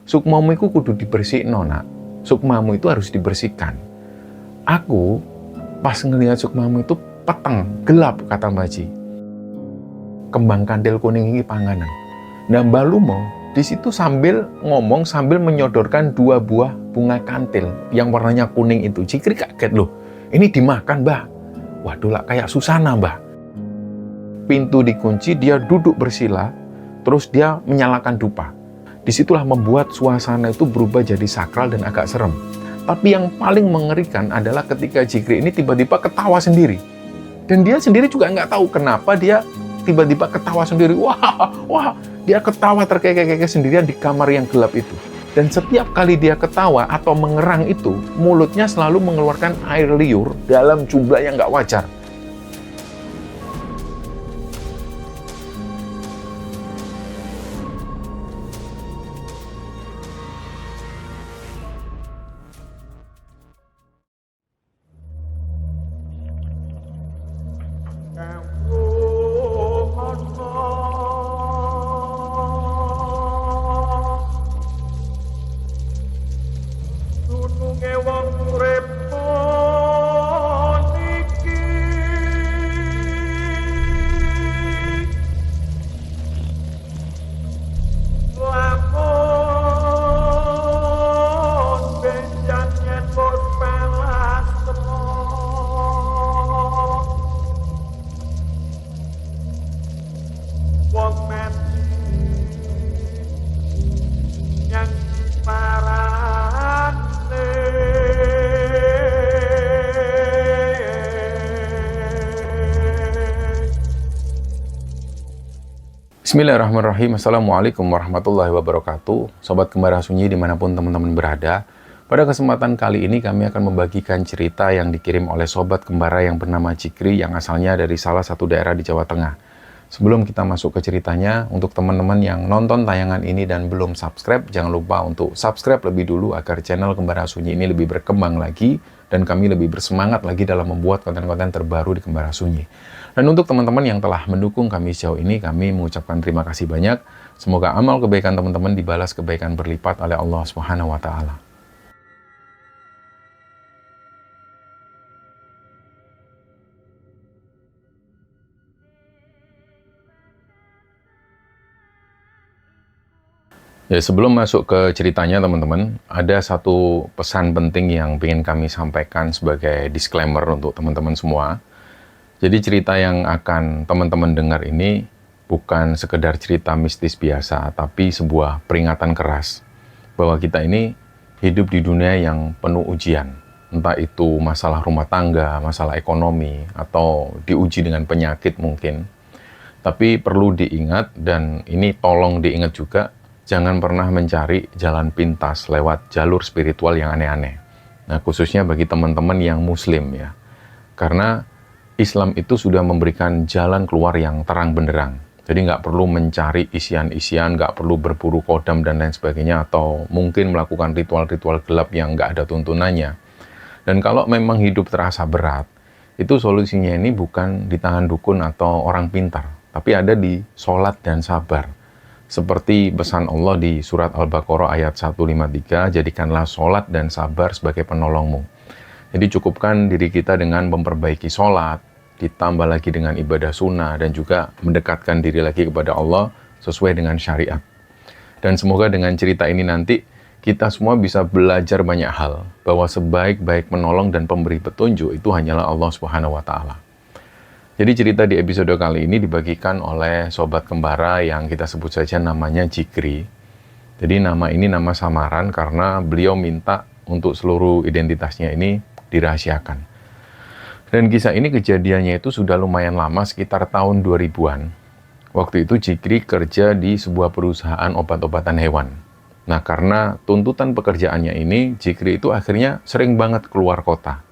Sukmamu itu kudu dibersihkan, nak. Sukmamu itu harus dibersihkan. Aku pas ngelihat sukmamu itu peteng, gelap, kata Mbak Ji. Kembang kantil kuning ini panganan. Nah, Mbak Lumo di situ sambil ngomong, sambil menyodorkan 2 buah bunga kantil yang warnanya kuning itu. Jikri kaget, loh, ini dimakan, Mbak. Waduh lah, kayak Susana, Mbak. Pintu dikunci, dia duduk bersila, terus dia menyalakan dupa. Disitulah membuat suasana itu berubah jadi sakral dan agak serem. Tapi yang paling mengerikan adalah ketika Jikri ini tiba-tiba ketawa sendiri. Dan dia sendiri juga nggak tahu kenapa dia tiba-tiba ketawa sendiri. Wah, dia ketawa terkekeh-kekeh sendirian di kamar yang gelap itu. Dan setiap kali dia ketawa atau mengerang itu, mulutnya selalu mengeluarkan air liur dalam jumlah yang nggak wajar. Bismillahirrahmanirrahim. Assalamualaikum warahmatullahi wabarakatuh. Sobat Kembara Sunyi dimanapun teman-teman berada. Pada kesempatan kali ini kami akan membagikan cerita yang dikirim oleh Sobat Kembara yang bernama Jikri yang asalnya dari salah satu daerah di Jawa Tengah. Sebelum kita masuk ke ceritanya, untuk teman-teman yang nonton tayangan ini dan belum subscribe, jangan lupa untuk subscribe lebih dulu agar channel Kembara Sunyi ini lebih berkembang lagi dan kami lebih bersemangat lagi dalam membuat konten-konten terbaru di Kembara Sunyi. Dan untuk teman-teman yang telah mendukung kami sejauh ini, kami mengucapkan terima kasih banyak. Semoga amal kebaikan teman-teman dibalas kebaikan berlipat oleh Allah Subhanahu wa Ta'ala. Ya, sebelum masuk ke ceritanya teman-teman, ada satu pesan penting yang ingin kami sampaikan sebagai disclaimer untuk teman-teman semua. Jadi cerita yang akan teman-teman dengar ini bukan sekedar cerita mistis biasa, tapi sebuah peringatan keras bahwa kita ini hidup di dunia yang penuh ujian. Entah itu masalah rumah tangga, masalah ekonomi, atau diuji dengan penyakit mungkin. Tapi perlu diingat, dan ini tolong diingat juga, jangan pernah mencari jalan pintas lewat jalur spiritual yang aneh-aneh. Nah, khususnya bagi teman-teman yang muslim ya. Karena Islam itu sudah memberikan jalan keluar yang terang benderang. Jadi nggak perlu mencari isian-isian, nggak perlu berburu kodam dan lain sebagainya, atau mungkin melakukan ritual-ritual gelap yang nggak ada tuntunannya. Dan kalau memang hidup terasa berat, itu solusinya ini bukan di tangan dukun atau orang pintar, tapi ada di sholat dan sabar. Seperti pesan Allah di surat Al-Baqarah ayat 153, jadikanlah sholat dan sabar sebagai penolongmu. Jadi cukupkan diri kita dengan memperbaiki sholat, ditambah lagi dengan ibadah sunnah, dan juga mendekatkan diri lagi kepada Allah sesuai dengan syariat. Dan semoga dengan cerita ini nanti kita semua bisa belajar banyak hal, bahwa sebaik-baik menolong dan pemberi petunjuk itu hanyalah Allah Subhanahu wa Ta'ala. Jadi cerita di episode kali ini dibagikan oleh Sobat Kembara yang kita sebut saja namanya Jikri. Jadi nama ini nama samaran karena beliau minta untuk seluruh identitasnya ini dirahasiakan. Dan kisah ini kejadiannya itu sudah lumayan lama, sekitar tahun 2000-an. Waktu itu Jikri kerja di sebuah perusahaan obat-obatan hewan. Nah, karena tuntutan pekerjaannya ini, Jikri itu akhirnya sering banget keluar kota.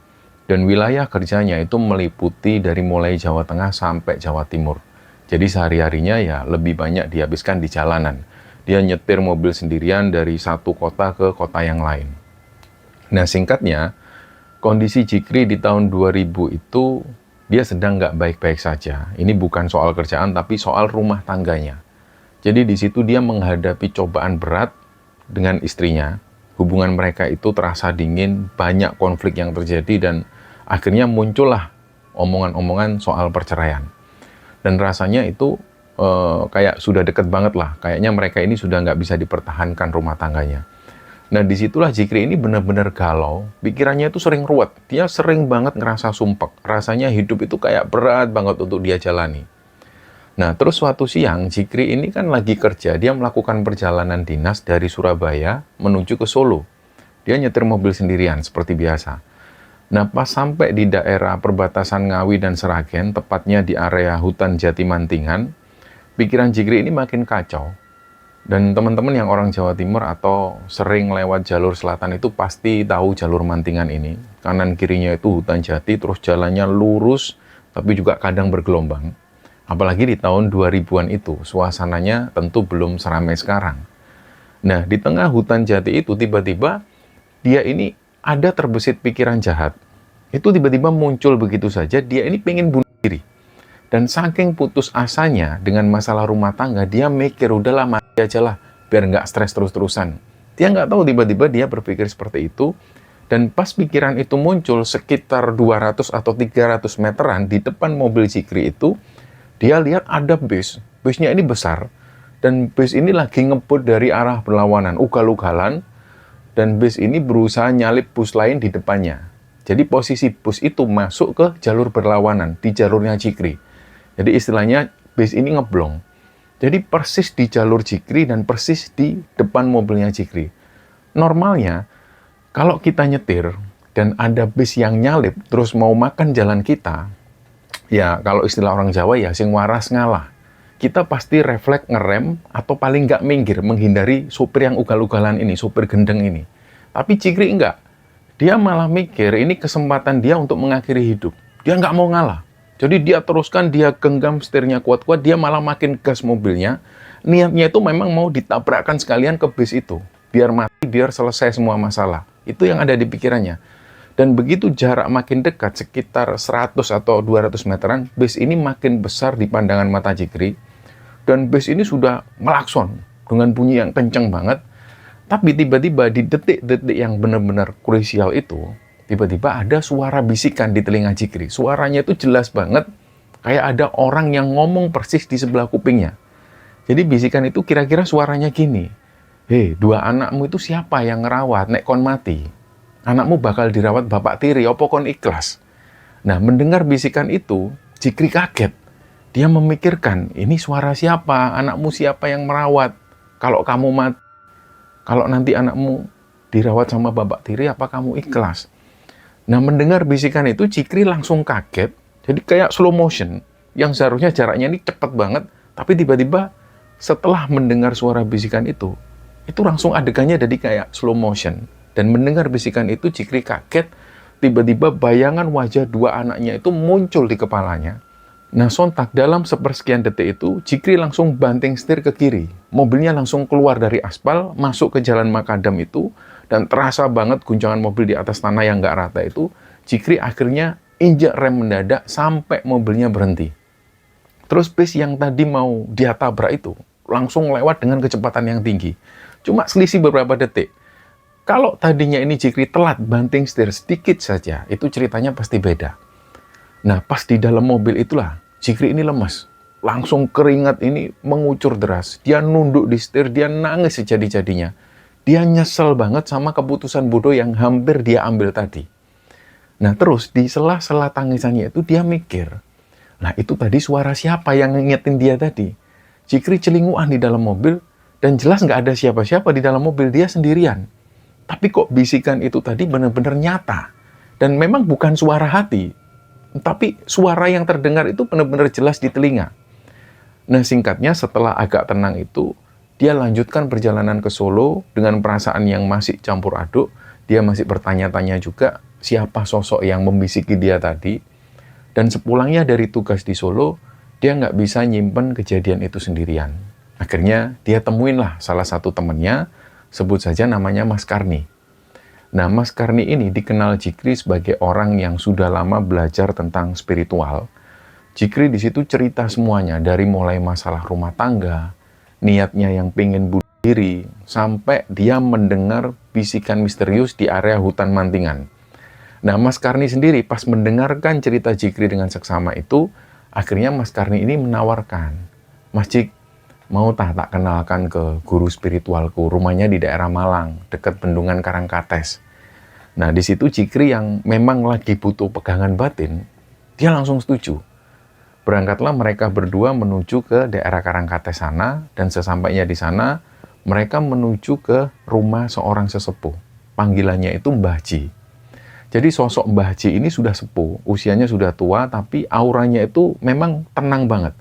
Dan wilayah kerjanya itu meliputi dari mulai Jawa Tengah sampai Jawa Timur. Jadi sehari-harinya ya lebih banyak dihabiskan di jalanan. Dia nyetir mobil sendirian dari satu kota ke kota yang lain. Nah, singkatnya, kondisi Jikri di tahun 2000 itu dia sedang nggak baik-baik saja. Ini bukan soal kerjaan, tapi soal rumah tangganya. Jadi di situ dia menghadapi cobaan berat dengan istrinya. Hubungan mereka itu terasa dingin, banyak konflik yang terjadi, dan akhirnya muncullah omongan-omongan soal perceraian. Dan rasanya itu kayak sudah deket banget lah. Kayaknya mereka ini sudah nggak bisa dipertahankan rumah tangganya. Nah, disitulah Jikri ini benar-benar galau. Pikirannya itu sering ruwet. Dia sering banget ngerasa sumpek. Rasanya hidup itu kayak berat banget untuk dia jalani. Nah, terus suatu siang, Jikri ini kan lagi kerja. Dia melakukan perjalanan dinas dari Surabaya menuju ke Solo. Dia nyetir mobil sendirian, seperti biasa. Nah, pas sampai di daerah perbatasan Ngawi dan Seragen, tepatnya di area hutan Jati Mantingan, pikiran Jikri ini makin kacau. Dan teman-teman yang orang Jawa Timur atau sering lewat jalur selatan itu pasti tahu jalur Mantingan ini. Kanan kirinya itu hutan jati, terus jalannya lurus, tapi juga kadang bergelombang. Apalagi di tahun 2000-an itu, suasananya tentu belum seramai sekarang. Nah, di tengah hutan jati itu tiba-tiba dia ini ada terbesit pikiran jahat. Itu tiba-tiba muncul begitu saja, dia ini pengen bunuh diri. Dan saking putus asanya dengan masalah rumah tangga, dia mikir, udahlah mati aja lah, biar nggak stres terus-terusan. Dia nggak tahu tiba-tiba dia berpikir seperti itu, dan pas pikiran itu muncul sekitar 200 atau 300 meteran di depan mobil Jikri itu, dia lihat ada bus. Busnya ini besar, dan bus ini lagi ngebut dari arah berlawanan, ugal-ugalan, dan bus ini berusaha nyalip bus lain di depannya. Jadi posisi bus itu masuk ke jalur berlawanan, di jalurnya Jikri. Jadi istilahnya bus ini ngeblong. Jadi persis di jalur Jikri dan persis di depan mobilnya Jikri. Normalnya, kalau kita nyetir dan ada bus yang nyalip terus mau makan jalan kita, ya kalau istilah orang Jawa ya sing waras ngalah. Kita pasti refleks ngerem atau paling nggak minggir menghindari supir yang ugal-ugalan ini, supir gendeng ini. Tapi Jikri enggak. Dia malah mikir ini kesempatan dia untuk mengakhiri hidup. Dia nggak mau ngalah. Jadi dia teruskan, dia genggam setirnya kuat-kuat, dia malah makin gas mobilnya. Niatnya itu memang mau ditabrakkan sekalian ke bus itu. Biar mati, biar selesai semua masalah. Itu yang ada di pikirannya. Dan begitu jarak makin dekat, sekitar 100 atau 200 meteran, bus ini makin besar di pandangan mata Jikri. Dan bus ini sudah melakson dengan bunyi yang kenceng banget. Tapi tiba-tiba di detik-detik yang benar-benar krusial itu, tiba-tiba ada suara bisikan di telinga Jikri. Suaranya itu jelas banget, kayak ada orang yang ngomong persis di sebelah kupingnya. Jadi bisikan itu kira-kira suaranya gini, "Hei, dua anakmu itu siapa yang ngerawat, nek kon mati? Anakmu bakal dirawat bapak tiri, opo kon ikhlas?" Nah, mendengar bisikan itu, Jikri kaget. Dia memikirkan, ini suara siapa? Anakmu siapa yang merawat? Kalau kamu mati, kalau nanti anakmu dirawat sama bapak tiri, apa kamu ikhlas? Nah, mendengar bisikan itu, Jikri langsung kaget. Jadi kayak slow motion, yang seharusnya jaraknya ini cepat banget, tapi tiba-tiba setelah mendengar suara bisikan itu langsung adegannya jadi kayak slow motion. Dan mendengar bisikan itu, Jikri kaget, tiba-tiba bayangan wajah dua anaknya itu muncul di kepalanya. Nah, sontak dalam sepersekian detik itu, Jikri langsung banting setir ke kiri. Mobilnya langsung keluar dari aspal, masuk ke jalan makadam itu, dan terasa banget guncangan mobil di atas tanah yang nggak rata itu. Jikri akhirnya injak rem mendadak sampai mobilnya berhenti. Terus bus yang tadi mau dia tabrak itu langsung lewat dengan kecepatan yang tinggi. Cuma selisih beberapa detik. Kalau tadinya ini Jikri telat banting setir sedikit saja, itu ceritanya pasti beda. Nah, pas di dalam mobil itulah, Jikri ini lemas. Langsung keringat ini mengucur deras. Dia nunduk di setir, dia nangis sejadi-jadinya. Dia nyesel banget sama keputusan bodoh yang hampir dia ambil tadi. Nah, terus di sela-sela tangisannya itu dia mikir, nah itu tadi suara siapa yang ngingetin dia tadi? Jikri celinguan di dalam mobil, dan jelas nggak ada siapa-siapa di dalam mobil, dia sendirian. Tapi kok bisikan itu tadi benar-benar nyata. Dan memang bukan suara hati, tapi suara yang terdengar itu benar-benar jelas di telinga. Nah, singkatnya setelah agak tenang itu, dia lanjutkan perjalanan ke Solo dengan perasaan yang masih campur aduk. Dia masih bertanya-tanya juga siapa sosok yang membisiki dia tadi. Dan sepulangnya dari tugas di Solo, dia nggak bisa nyimpen kejadian itu sendirian. Akhirnya dia temuinlah salah satu temannya, sebut saja namanya Mas Karni. Nah, Mas Karni ini dikenal Jikri sebagai orang yang sudah lama belajar tentang spiritual. Jikri di situ cerita semuanya, dari mulai masalah rumah tangga, niatnya yang pengen bunuh diri sampai dia mendengar bisikan misterius di area hutan Mantingan. Nah, Mas Karni sendiri pas mendengarkan cerita Jikri dengan seksama itu, akhirnya Mas Karni ini menawarkan, "Mas Jik, mau tak kenalkan ke guru spiritualku, rumahnya di daerah Malang, dekat Bendungan Karangkates." Nah, di situ Jikri yang memang lagi butuh pegangan batin, dia langsung setuju. Berangkatlah mereka berdua menuju ke daerah Karangkates sana, dan sesampainya di sana, mereka menuju ke rumah seorang sesepuh. Panggilannya itu Mbah Ji. Jadi sosok Mbah Ji ini sudah sepuh, usianya sudah tua, tapi auranya itu memang tenang banget.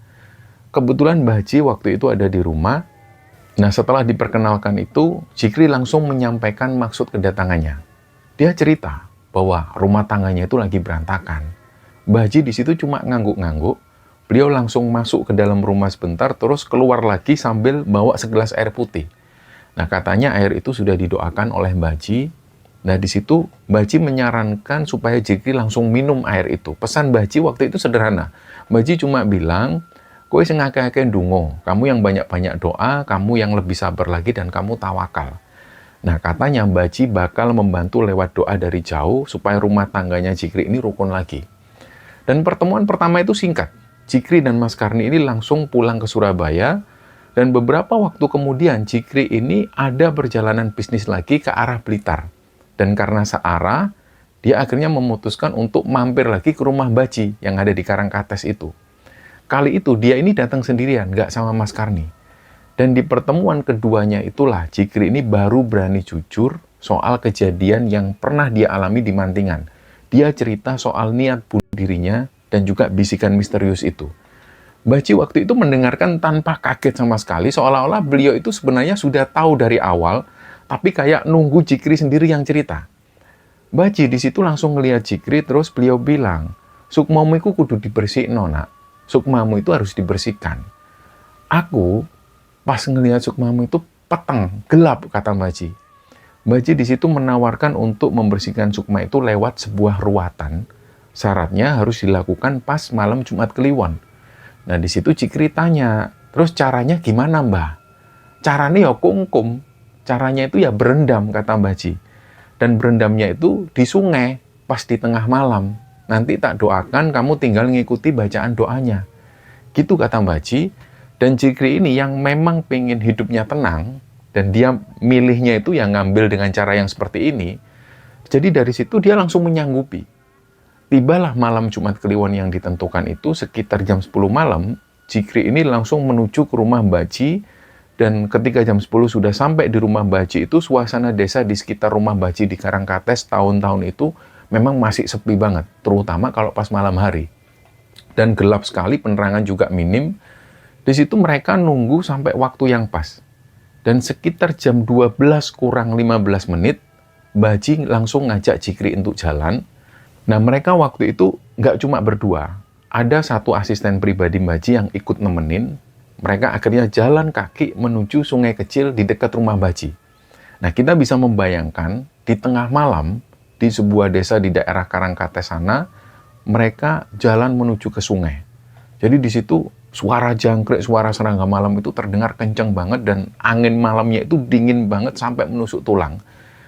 Kebetulan Mbah Ji waktu itu ada di rumah. Nah, setelah diperkenalkan itu, Jikri langsung menyampaikan maksud kedatangannya. Dia cerita bahwa rumah tangganya itu lagi berantakan. Mbah Ji di situ cuma ngangguk-ngangguk. Beliau langsung masuk ke dalam rumah sebentar, terus keluar lagi sambil bawa segelas air putih. Nah, katanya air itu sudah didoakan oleh Mbah Ji. Nah, di situ Mbah Ji menyarankan supaya Jikri langsung minum air itu. Pesan Mbah Ji waktu itu sederhana. Mbah Ji cuma bilang, "Kowe sing akeh-akeh ndonga, kamu yang banyak-banyak doa, kamu yang lebih sabar lagi, dan kamu tawakal." Nah, katanya Mbah Ji bakal membantu lewat doa dari jauh supaya rumah tangganya Jikri ini rukun lagi. Dan pertemuan pertama itu singkat. Jikri dan Mas Karni ini langsung pulang ke Surabaya, dan beberapa waktu kemudian Jikri ini ada perjalanan bisnis lagi ke arah Blitar. Dan karena searah, dia akhirnya memutuskan untuk mampir lagi ke rumah Mbah Ji yang ada di Karangkates itu. Kali itu dia ini datang sendirian, nggak sama Mas Karni. Dan di pertemuan keduanya itulah Jikri ini baru berani jujur soal kejadian yang pernah dia alami di Mantingan. Dia cerita soal niat bunuh dirinya dan juga bisikan misterius itu. Mbah Ji waktu itu mendengarkan tanpa kaget sama sekali, seolah-olah beliau itu sebenarnya sudah tahu dari awal, tapi kayak nunggu Jikri sendiri yang cerita. Mbah Ji di situ langsung ngelihat Jikri, terus beliau bilang, "Sukmamu itu kudu dibersihin, Nona. Sukmamu itu harus dibersihkan." Aku pas ngelihat sukmamu itu peteng, gelap, kata Mbah Ji. Mbah Ji di situ menawarkan untuk membersihkan sukma itu lewat sebuah ruatan. Syaratnya harus dilakukan pas malam Jumat Kliwon. Nah, di situ Jikri tanya, "Terus caranya gimana, Mbah?" "Caranya ya kungkum. Caranya itu ya berendam," kata Mbah Ji. "Dan berendamnya itu di sungai, pas di tengah malam. Nanti tak doakan, kamu tinggal ngikuti bacaan doanya." Gitu kata Mbah Ji. Dan Jikri ini yang memang pengen hidupnya tenang, dan dia milihnya itu yang ngambil dengan cara yang seperti ini. Jadi dari situ dia langsung menyanggupi. Tibalah malam Jumat Kliwon yang ditentukan itu sekitar jam 10 malam, Jikri ini langsung menuju ke rumah Mbah Ji, dan ketika jam 10 sudah sampai di rumah Mbah Ji itu, suasana desa di sekitar rumah Mbah Ji di Karangkates tahun-tahun itu memang masih sepi banget, terutama kalau pas malam hari. Dan gelap sekali, penerangan juga minim. Di situ mereka nunggu sampai waktu yang pas. Dan sekitar jam 12 kurang 15 menit, Mbah Ji langsung ngajak Jikri untuk jalan. Nah, mereka waktu itu nggak cuma berdua. Ada satu asisten pribadi Mbah Ji yang ikut nemenin. Mereka akhirnya jalan kaki menuju sungai kecil di dekat rumah Mbah Ji. Nah, kita bisa membayangkan di tengah malam, di sebuah desa di daerah Karangkates sana, mereka jalan menuju ke sungai. Jadi di situ suara jangkrik, suara serangga malam itu terdengar kencang banget, dan angin malamnya itu dingin banget sampai menusuk tulang.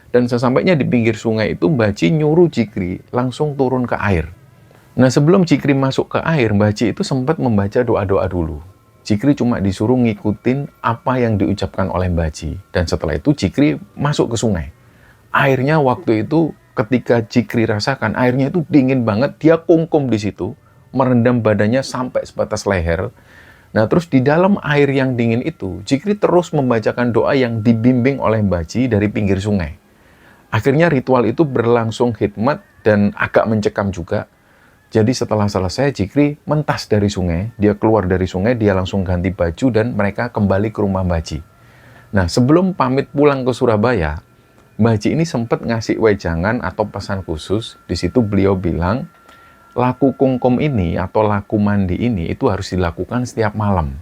Dan sesampainya di pinggir sungai itu, Mbah Ji nyuruh Jikri langsung turun ke air. Nah, sebelum Jikri masuk ke air, Mbah Ji itu sempat membaca doa-doa dulu. Jikri cuma disuruh ngikutin apa yang diucapkan oleh Mbah Ji. Dan setelah itu Jikri masuk ke sungai. Airnya waktu itu ketika Jikri rasakan, airnya itu dingin banget, dia kungkum di situ, merendam badannya sampai sebatas leher. Nah, terus di dalam air yang dingin itu, Jikri terus membacakan doa yang dibimbing oleh Mbah Ji dari pinggir sungai. Akhirnya ritual itu berlangsung hikmat dan agak mencekam juga. Jadi setelah selesai, Jikri mentas dari sungai, dia keluar dari sungai, dia langsung ganti baju, dan mereka kembali ke rumah Mbah Ji. Nah, sebelum pamit pulang ke Surabaya, Mbah Ji ini sempat ngasih wejangan atau pesan khusus. Di situ beliau bilang, laku kungkum ini atau laku mandi ini itu harus dilakukan setiap malam.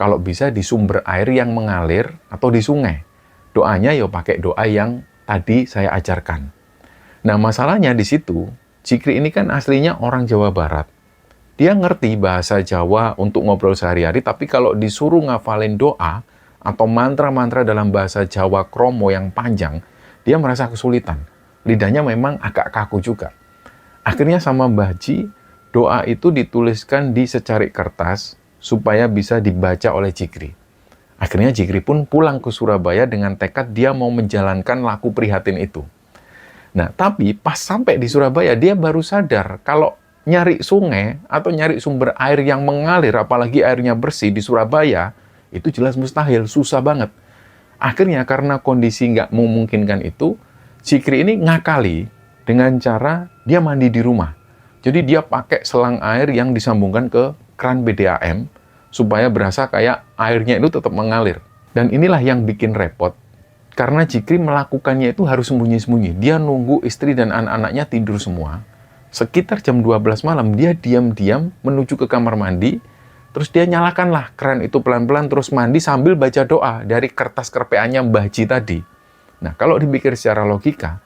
Kalau bisa di sumber air yang mengalir atau di sungai. Doanya ya pakai doa yang tadi saya ajarkan. Nah, masalahnya di situ, Jikri ini kan aslinya orang Jawa Barat. Dia ngerti bahasa Jawa untuk ngobrol sehari-hari, tapi kalau disuruh ngafalin doa, atau mantra-mantra dalam bahasa Jawa Kromo yang panjang, dia merasa kesulitan. Lidahnya memang agak kaku juga. Akhirnya sama Mbah Ji, doa itu dituliskan di secarik kertas supaya bisa dibaca oleh Jikri. Akhirnya Jikri pun pulang ke Surabaya dengan tekad dia mau menjalankan laku prihatin itu. Nah, tapi pas sampai di Surabaya, dia baru sadar kalau nyari sungai atau nyari sumber air yang mengalir, apalagi airnya bersih di Surabaya, itu jelas mustahil, susah banget. Akhirnya karena kondisi nggak memungkinkan itu, Jikri ini ngakali dengan cara dia mandi di rumah. Jadi dia pakai selang air yang disambungkan ke keran PDAM, supaya berasa kayak airnya itu tetap mengalir. Dan inilah yang bikin repot, karena Jikri melakukannya itu harus sembunyi-sembunyi. Dia nunggu istri dan anak-anaknya tidur semua. Sekitar jam 12 malam, dia diam-diam menuju ke kamar mandi, terus dia nyalakanlah keran itu pelan-pelan, terus mandi sambil baca doa dari kertas kerpeannya Mbah Ji tadi. Nah, kalau dipikir secara logika,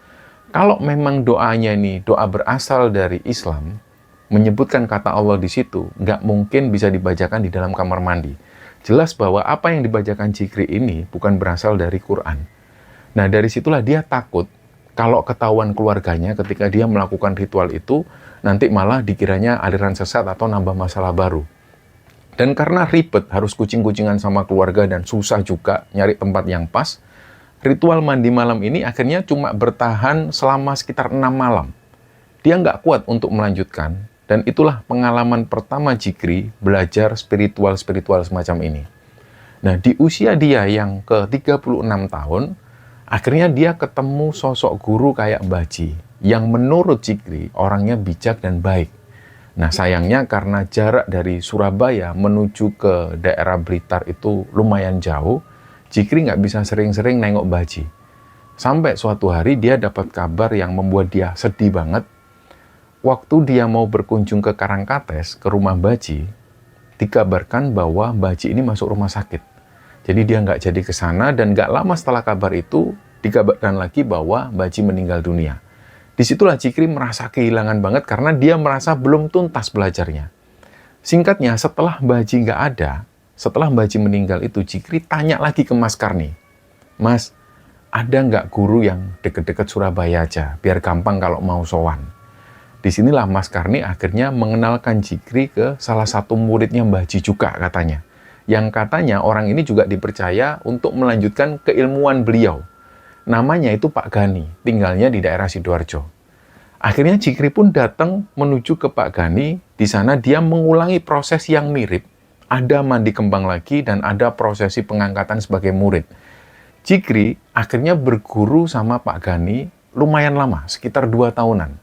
kalau memang doanya ini doa berasal dari Islam, menyebutkan kata Allah di situ, nggak mungkin bisa dibacakan di dalam kamar mandi. Jelas bahwa apa yang dibacakan Jikri ini bukan berasal dari Quran. Nah, dari situlah dia takut kalau ketahuan keluarganya ketika dia melakukan ritual itu, nanti malah dikiranya aliran sesat atau nambah masalah baru. Dan karena ribet, harus kucing-kucingan sama keluarga dan susah juga nyari tempat yang pas, ritual mandi malam ini akhirnya cuma bertahan selama sekitar 6 malam. Dia nggak kuat untuk melanjutkan, dan itulah pengalaman pertama Jikri belajar spiritual-spiritual semacam ini. Nah, di usia dia yang ke-36 tahun, akhirnya dia ketemu sosok guru kayak Mbah Ji, yang menurut Jikri orangnya bijak dan baik. Nah, sayangnya karena jarak dari Surabaya menuju ke daerah Blitar itu lumayan jauh, Jikri nggak bisa sering-sering nengok Mbah Ji. Sampai suatu hari dia dapat kabar yang membuat dia sedih banget. Waktu dia mau berkunjung ke Karangkates, ke rumah Mbah Ji, dikabarkan bahwa Mbah Ji ini masuk rumah sakit. Jadi dia nggak jadi ke sana, dan nggak lama setelah kabar itu, dikabarkan lagi bahwa Mbah Ji meninggal dunia. Disitulah Jikri merasa kehilangan banget karena dia merasa belum tuntas belajarnya. Singkatnya, setelah Mbah Ji nggak ada, setelah Mbah Ji meninggal itu, Jikri tanya lagi ke Mas Karni. Mas, ada nggak guru yang deket-deket Surabaya aja, biar gampang kalau mau sowan? Disinilah Mas Karni akhirnya mengenalkan Jikri ke salah satu muridnya Mbah Ji juga katanya. Yang katanya orang ini juga dipercaya untuk melanjutkan keilmuan beliau. Namanya itu Pak Gani, tinggalnya di daerah Sidoarjo. Akhirnya Jikri pun datang menuju ke Pak Gani. Di sana dia mengulangi proses yang mirip. Ada mandi kembang lagi dan ada prosesi pengangkatan sebagai murid. Jikri akhirnya berguru sama Pak Gani lumayan lama, sekitar 2 tahunan.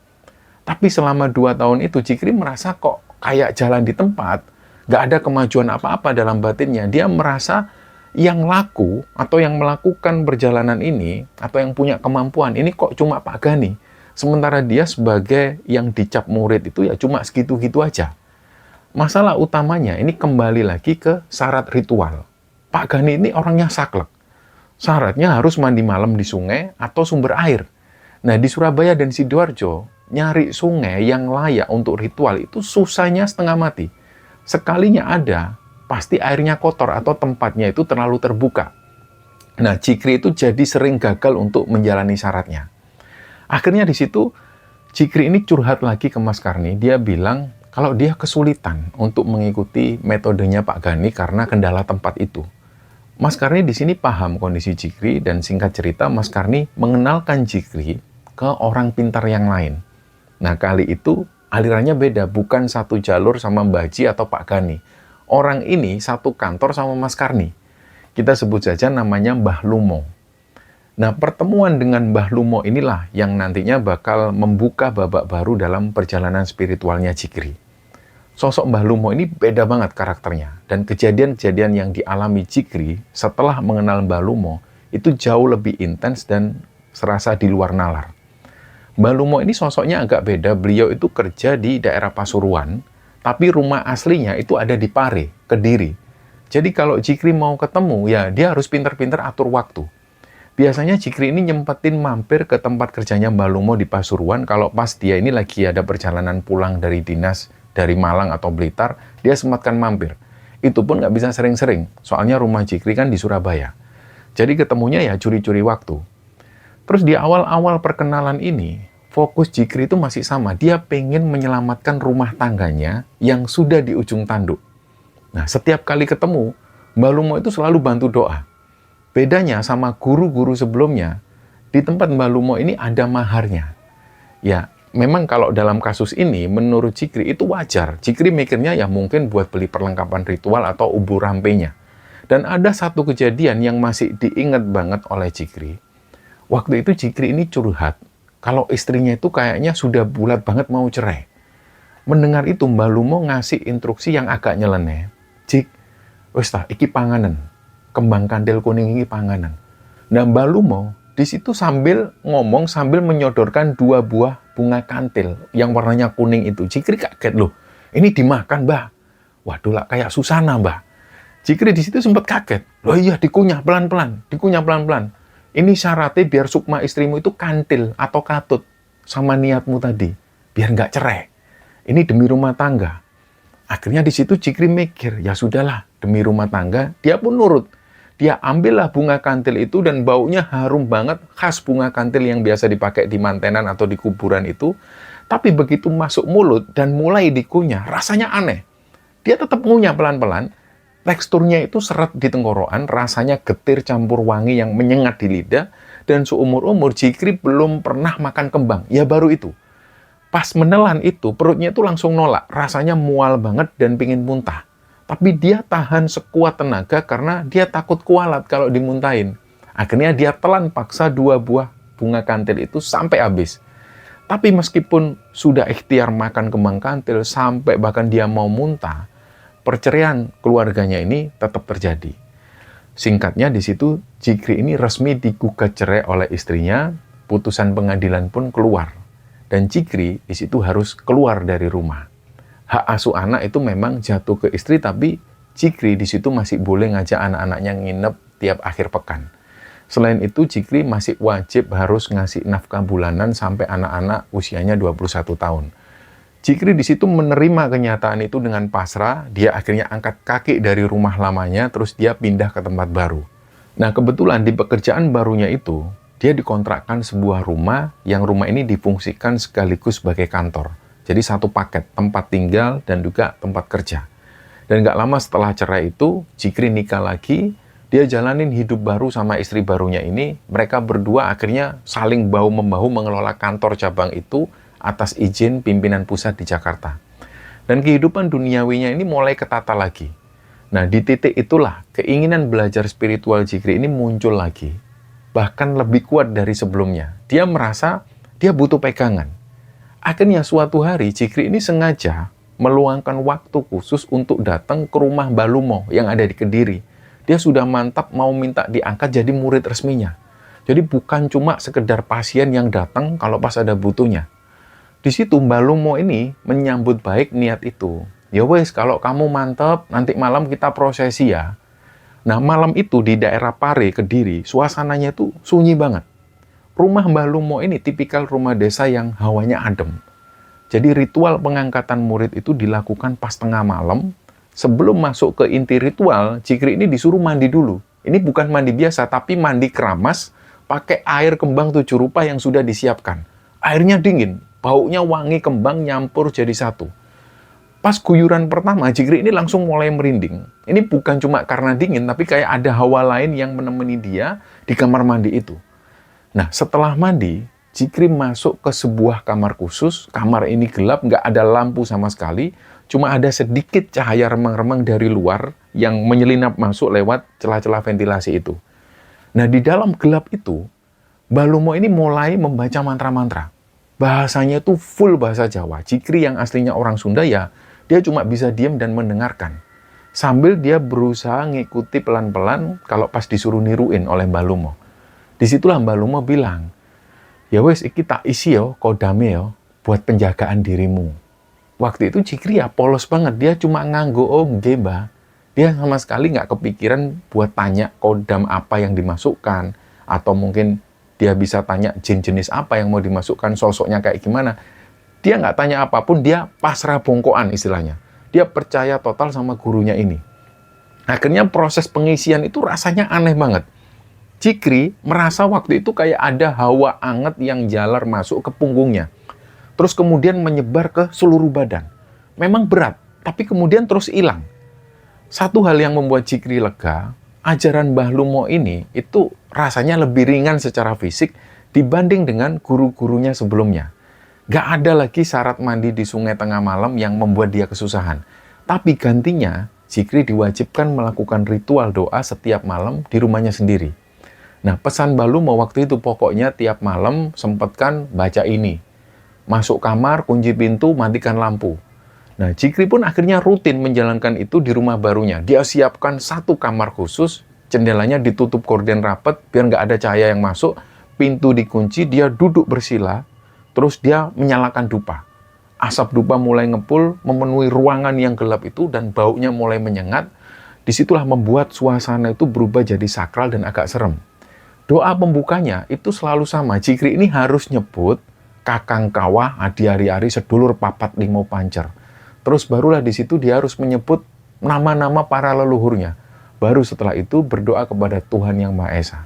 Tapi selama 2 tahun itu Jikri merasa kok kayak jalan di tempat, nggak ada kemajuan apa-apa dalam batinnya. Dia merasa yang laku atau yang melakukan perjalanan ini atau yang punya kemampuan ini kok cuma Pak Gani. Sementara dia sebagai yang dicap murid itu ya cuma segitu-gitu aja. Masalah utamanya ini kembali lagi ke syarat ritual. Pak Gani ini orangnya saklek. Syaratnya harus mandi malam di sungai atau sumber air. Nah, di Surabaya dan Sidoarjo, nyari sungai yang layak untuk ritual itu susahnya setengah mati. Sekalinya ada, pasti airnya kotor atau tempatnya itu terlalu terbuka. Nah, Jikri itu jadi sering gagal untuk menjalani syaratnya. Akhirnya di situ, Jikri ini curhat lagi ke Mas Karni. Dia bilang kalau dia kesulitan untuk mengikuti metodenya Pak Gani karena kendala tempat itu. Mas Karni di sini paham kondisi Jikri, dan singkat cerita Mas Karni mengenalkan Jikri ke orang pintar yang lain. Nah, kali itu alirannya beda, bukan satu jalur sama Mbah Ji atau Pak Gani. Orang ini satu kantor sama Mas Karni. Kita sebut saja namanya Mbah Lumo. Nah, pertemuan dengan Mbah Lumo inilah yang nantinya bakal membuka babak baru dalam perjalanan spiritualnya Jikri. Sosok Mbah Lumo ini beda banget karakternya. Dan kejadian-kejadian yang dialami Jikri setelah mengenal Mbah Lumo itu jauh lebih intens dan serasa di luar nalar. Mbah Lumo ini sosoknya agak beda. Beliau itu kerja di daerah Pasuruan, tapi rumah aslinya itu ada di Pare, Kediri. Jadi kalau Jikri mau ketemu, ya dia harus pinter-pinter atur waktu. Biasanya Jikri ini nyempetin mampir ke tempat kerjanya Mbah Lumo di Pasuruan kalau pas dia ini lagi ada perjalanan pulang dari dinas, dari Malang atau Blitar, dia sempatkan mampir. Itu pun nggak bisa sering-sering, soalnya rumah Jikri kan di Surabaya. Jadi ketemunya ya curi-curi waktu. Terus di awal-awal perkenalan ini, fokus Jikri itu masih sama. Dia pengen menyelamatkan rumah tangganya yang sudah di ujung tanduk. Nah, setiap kali ketemu, Mbak Lumo itu selalu bantu doa. Bedanya sama guru-guru sebelumnya, di tempat Mbak Lumo ini ada maharnya. Ya, memang kalau dalam kasus ini, menurut Jikri itu wajar. Jikri mikirnya ya mungkin buat beli perlengkapan ritual atau ubur rampenya. Dan ada satu kejadian yang masih diingat banget oleh Jikri. Waktu itu Jikri ini curhat, kalau istrinya itu kayaknya sudah bulat banget mau cerai. Mendengar itu Mbak Lumo ngasih instruksi yang agak nyeleneh. Jik, wis ta, iki panganan. Kembang kantil kuning ini panganan. Nah Mbak Lumo di situ sambil ngomong, sambil menyodorkan 2 buah bunga kantil yang warnanya kuning itu. Jikri kaget loh, ini dimakan Mbak. Waduh lah kayak Susana Mbak. Jikri di situ sempat kaget. Loh iya, dikunyah pelan-pelan, dikunyah pelan-pelan. Ini syaratnya biar sukma istrimu itu kantil atau katut sama niatmu tadi, biar nggak cerai. Ini demi rumah tangga. Akhirnya di situ Jikri mikir, ya sudahlah, demi rumah tangga, dia pun nurut. Dia ambillah bunga kantil itu dan baunya harum banget, khas bunga kantil yang biasa dipakai di mantenan atau di kuburan itu. Tapi begitu masuk mulut dan mulai dikunyah, rasanya aneh. Dia tetap ngunyah pelan-pelan, teksturnya itu seret di tenggorokan, rasanya getir campur wangi yang menyengat di lidah, dan seumur-umur Jikri belum pernah makan kembang. Ya baru itu. Pas menelan itu, perutnya itu langsung nolak. Rasanya mual banget dan pingin muntah. Tapi dia tahan sekuat tenaga karena dia takut kualat kalau dimuntahin. Akhirnya dia telan paksa 2 buah bunga kantil itu sampai habis. Tapi meskipun sudah ikhtiar makan kembang kantil sampai bahkan dia mau muntah, perceraian keluarganya ini tetap terjadi. Singkatnya di situ Jikri ini resmi digugat cerai oleh istrinya, putusan pengadilan pun keluar. Dan Jikri di situ harus keluar dari rumah. Hak asuh anak itu memang jatuh ke istri, tapi Jikri di situ masih boleh ngajak anak-anaknya nginep tiap akhir pekan. Selain itu Jikri masih wajib harus ngasih nafkah bulanan sampai anak-anak usianya 21 tahun. Jikri di situ menerima kenyataan itu dengan pasrah, dia akhirnya angkat kaki dari rumah lamanya, terus dia pindah ke tempat baru. Nah kebetulan di pekerjaan barunya itu, dia dikontrakkan sebuah rumah, yang rumah ini difungsikan sekaligus sebagai kantor. Jadi satu paket, tempat tinggal dan juga tempat kerja. Dan nggak lama setelah cerai itu, Jikri nikah lagi, dia jalanin hidup baru sama istri barunya ini, mereka berdua akhirnya saling bahu-membahu mengelola kantor cabang itu, atas izin pimpinan pusat di Jakarta. Dan kehidupan duniawinya ini mulai ketata lagi. Nah, di titik itulah keinginan belajar spiritual Jikri ini muncul lagi. Bahkan lebih kuat dari sebelumnya. Dia merasa dia butuh pegangan. Akhirnya suatu hari Jikri ini sengaja meluangkan waktu khusus untuk datang ke rumah Mbak Lumo yang ada di Kediri. Dia sudah mantap mau minta diangkat jadi murid resminya. Jadi bukan cuma sekedar pasien yang datang kalau pas ada butuhnya. Di situ Mbak Lumo ini menyambut baik niat itu. Ya wes, kalau kamu mantep, nanti malam kita prosesi ya. Nah malam itu di daerah Pare, Kediri, suasananya itu sunyi banget. Rumah Mbak Lumo ini tipikal rumah desa yang hawanya adem. Jadi ritual pengangkatan murid itu dilakukan pas tengah malam. Sebelum masuk ke inti ritual, Jikri ini disuruh mandi dulu. Ini bukan mandi biasa, tapi mandi keramas, pakai air kembang 7 rupa yang sudah disiapkan. Airnya dingin. Baunya wangi kembang nyampur jadi satu. Pas guyuran pertama, Jikri ini langsung mulai merinding. Ini bukan cuma karena dingin, tapi kayak ada hawa lain yang menemani dia di kamar mandi itu. Nah, setelah mandi, Jikri masuk ke sebuah kamar khusus. Kamar ini gelap, nggak ada lampu sama sekali. Cuma ada sedikit cahaya remang-remang dari luar yang menyelinap masuk lewat celah-celah ventilasi itu. Nah, di dalam gelap itu, Mbak Lumo ini mulai membaca mantra-mantra. Bahasanya itu full bahasa Jawa. Jikri yang aslinya orang Sunda ya, dia cuma bisa diam dan mendengarkan. Sambil dia berusaha ngikuti pelan-pelan kalau pas disuruh niruin oleh Mbak Lumo. Disitulah Mbak Lumo bilang, ya wes iki tak isi yo, kodame yo, buat penjagaan dirimu. Waktu itu Jikri ya polos banget, dia cuma nganggo oh nggih Mbak. Dia sama sekali nggak kepikiran buat tanya kodam apa yang dimasukkan, atau mungkin dia bisa tanya jin jenis apa yang mau dimasukkan, sosoknya kayak gimana. Dia nggak tanya apapun, dia pasrah bongkoan istilahnya. Dia percaya total sama gurunya ini. Akhirnya proses pengisian itu rasanya aneh banget. Cikri merasa waktu itu kayak ada hawa anget yang jalar masuk ke punggungnya. Terus kemudian menyebar ke seluruh badan. Memang berat, tapi kemudian terus hilang. Satu hal yang membuat Cikri lega, ajaran Mbah Lumo ini itu rasanya lebih ringan secara fisik dibanding dengan guru-gurunya sebelumnya. Gak ada lagi syarat mandi di sungai tengah malam yang membuat dia kesusahan. Tapi gantinya, Cikri diwajibkan melakukan ritual doa setiap malam di rumahnya sendiri. Nah, pesan Mbah Lumo waktu itu pokoknya tiap malam sempatkan baca ini. Masuk kamar, kunci pintu, matikan lampu. Nah, Cikri pun akhirnya rutin menjalankan itu di rumah barunya. Dia siapkan satu kamar khusus, jendelanya ditutup gorden rapat biar nggak ada cahaya yang masuk, pintu dikunci, dia duduk bersila, terus dia menyalakan dupa. Asap dupa mulai ngepul, memenuhi ruangan yang gelap itu, dan baunya mulai menyengat. Disitulah membuat suasana itu berubah jadi sakral dan agak serem. Doa pembukanya itu selalu sama. Cikri ini harus nyebut, Kakang Kawah, Adi Ari-Ari, Sedulur Papat Limo Pancer. Terus barulah di situ dia harus menyebut nama-nama para leluhurnya. Baru setelah itu berdoa kepada Tuhan Yang Maha Esa.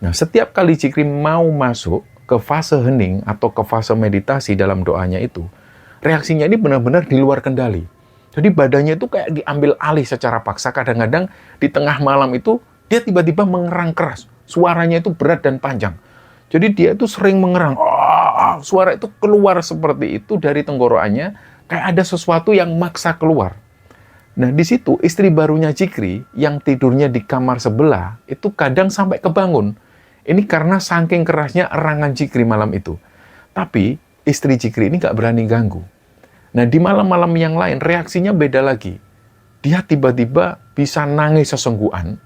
Nah, setiap kali Cikri mau masuk ke fase hening atau ke fase meditasi dalam doanya itu, reaksinya ini benar-benar di luar kendali. Jadi badannya itu kayak diambil alih secara paksa. Kadang-kadang di tengah malam itu dia tiba-tiba mengerang keras. Suaranya itu berat dan panjang. Jadi dia itu sering mengerang. Suara itu keluar seperti itu dari tenggorokannya. Kayak ada sesuatu yang maksa keluar. Nah, di situ istri barunya Cikri yang tidurnya di kamar sebelah itu kadang sampai kebangun. Ini karena saking kerasnya erangan Cikri malam itu. Tapi istri Cikri ini nggak berani ganggu. Nah, di malam-malam yang lain reaksinya beda lagi. Dia tiba-tiba bisa nangis sesenggukan.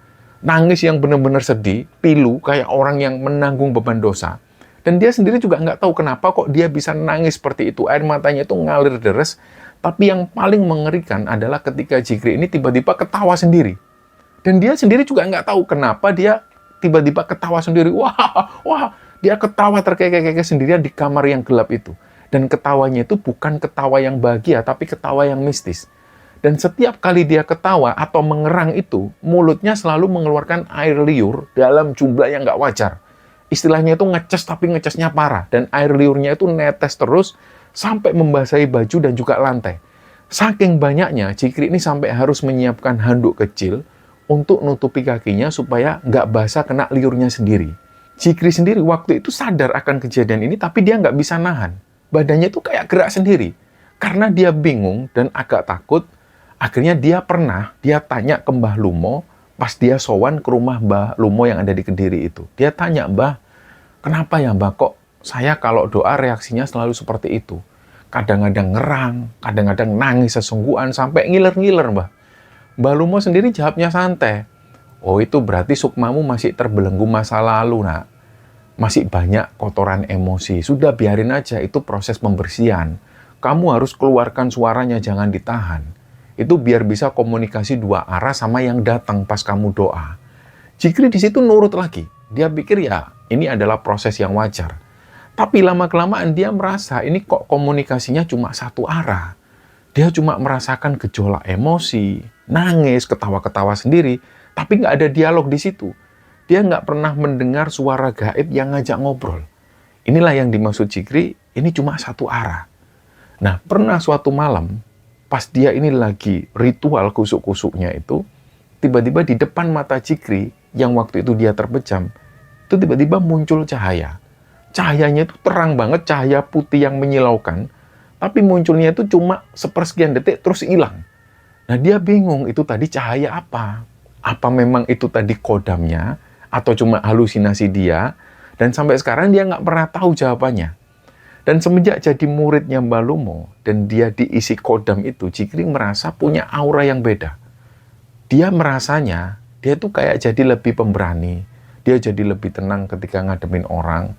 Nangis yang benar-benar sedih, pilu, kayak orang yang menanggung beban dosa. Dan dia sendiri juga nggak tahu kenapa kok dia bisa nangis seperti itu. Air matanya itu ngalir deres. Tapi yang paling mengerikan adalah ketika Cikri ini tiba-tiba ketawa sendiri. Dan dia sendiri juga nggak tahu kenapa dia tiba-tiba ketawa sendiri. Wah, dia ketawa terkekeh-kekeh sendirian di kamar yang gelap itu. Dan ketawanya itu bukan ketawa yang bahagia, tapi ketawa yang mistis. Dan setiap kali dia ketawa atau mengerang itu, mulutnya selalu mengeluarkan air liur dalam jumlah yang nggak wajar. Istilahnya itu ngecas, tapi ngecasnya parah. Dan air liurnya itu netes terus sampai membasahi baju dan juga lantai. Saking banyaknya, Cikri ini sampai harus menyiapkan handuk kecil untuk nutupi kakinya supaya nggak basah kena liurnya sendiri. Cikri sendiri waktu itu sadar akan kejadian ini, tapi dia nggak bisa nahan. Badannya itu kayak gerak sendiri. Karena dia bingung dan agak takut, akhirnya dia tanya ke Mbah Lumo, pas dia sowan ke rumah Mbah Lumo yang ada di Kediri itu. Dia tanya, Mbah, kenapa ya Mbah kok saya kalau doa reaksinya selalu seperti itu? Kadang-kadang ngerang, kadang-kadang nangis sesungguhan, sampai ngiler-ngiler, Mbah. Mbah Lumo sendiri jawabnya santai. Oh, itu berarti sukmamu masih terbelenggu masa lalu, nak. Masih banyak kotoran emosi. Sudah biarin aja, itu proses pembersihan. Kamu harus keluarkan suaranya, jangan ditahan. Itu biar bisa komunikasi dua arah sama yang datang pas kamu doa. Cikri di situ nurut lagi. Dia pikir ya, ini adalah proses yang wajar. Tapi lama-kelamaan dia merasa ini kok komunikasinya cuma satu arah. Dia cuma merasakan gejolak emosi, nangis, ketawa-ketawa sendiri, tapi nggak ada dialog di situ. Dia nggak pernah mendengar suara gaib yang ngajak ngobrol. Inilah yang dimaksud Cikri, ini cuma satu arah. Nah, pernah suatu malam, pas dia ini lagi ritual kusuk-kusuknya itu, tiba-tiba di depan mata Cikri, yang waktu itu dia terpejam, itu tiba-tiba muncul cahaya. Cahayanya itu terang banget, cahaya putih yang menyilaukan, tapi munculnya itu cuma sepersekian detik, terus hilang. Nah, dia bingung, itu tadi cahaya apa? Apa memang itu tadi kodamnya? Atau cuma halusinasi dia? Dan sampai sekarang dia nggak pernah tahu jawabannya. Dan semenjak jadi muridnya Mbah Lumo, dan dia diisi kodam itu, Cikri merasa punya aura yang beda. Dia merasanya, dia tuh kayak jadi lebih pemberani. Dia jadi lebih tenang ketika ngademin orang.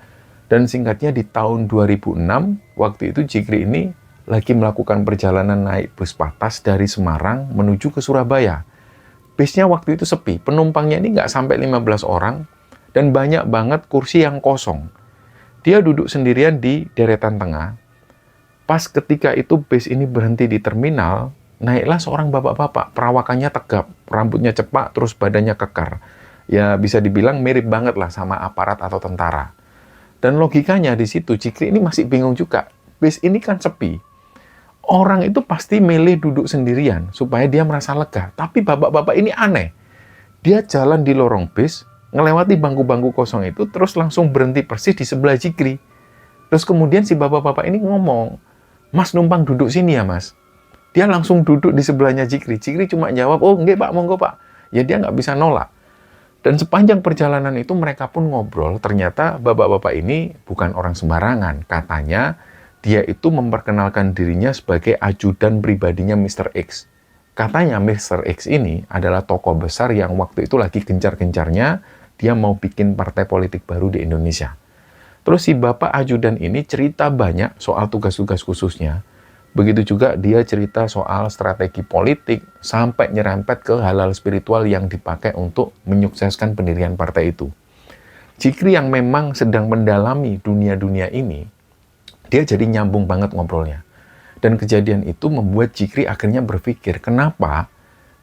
Dan singkatnya di tahun 2006, waktu itu Cikri ini lagi melakukan perjalanan naik bus patas dari Semarang menuju ke Surabaya. Busnya waktu itu sepi, penumpangnya ini nggak sampai 15 orang, dan banyak banget kursi yang kosong. Dia duduk sendirian di deretan tengah. Pas ketika itu bus ini berhenti di terminal, naiklah seorang bapak-bapak, perawakannya tegap, rambutnya cepak, terus badannya kekar. Ya bisa dibilang mirip banget lah sama aparat atau tentara. Dan logikanya di situ, Cikri ini masih bingung juga. Bis ini kan sepi. Orang itu pasti milih duduk sendirian supaya dia merasa lega. Tapi bapak-bapak ini aneh. Dia jalan di lorong bis, ngelewati bangku-bangku kosong itu, terus langsung berhenti persis di sebelah Cikri. Terus kemudian si bapak-bapak ini ngomong, "Mas numpang duduk sini ya mas." Dia langsung duduk di sebelahnya Cikri. Cikri cuma jawab, "Oh enggak pak, monggo pak." Ya dia nggak bisa nolak. Dan sepanjang perjalanan itu mereka pun ngobrol, ternyata bapak-bapak ini bukan orang sembarangan. Katanya dia itu memperkenalkan dirinya sebagai ajudan pribadinya Mr. X. Katanya Mr. X ini adalah tokoh besar yang waktu itu lagi gencar-gencarnya dia mau bikin partai politik baru di Indonesia. Terus si bapak ajudan ini cerita banyak soal tugas-tugas khususnya. Begitu juga dia cerita soal strategi politik sampai nyerempet ke hal-hal spiritual yang dipakai untuk menyukseskan pendirian partai itu. Cikri yang memang sedang mendalami dunia-dunia ini, dia jadi nyambung banget ngobrolnya. Dan kejadian itu membuat Cikri akhirnya berpikir, kenapa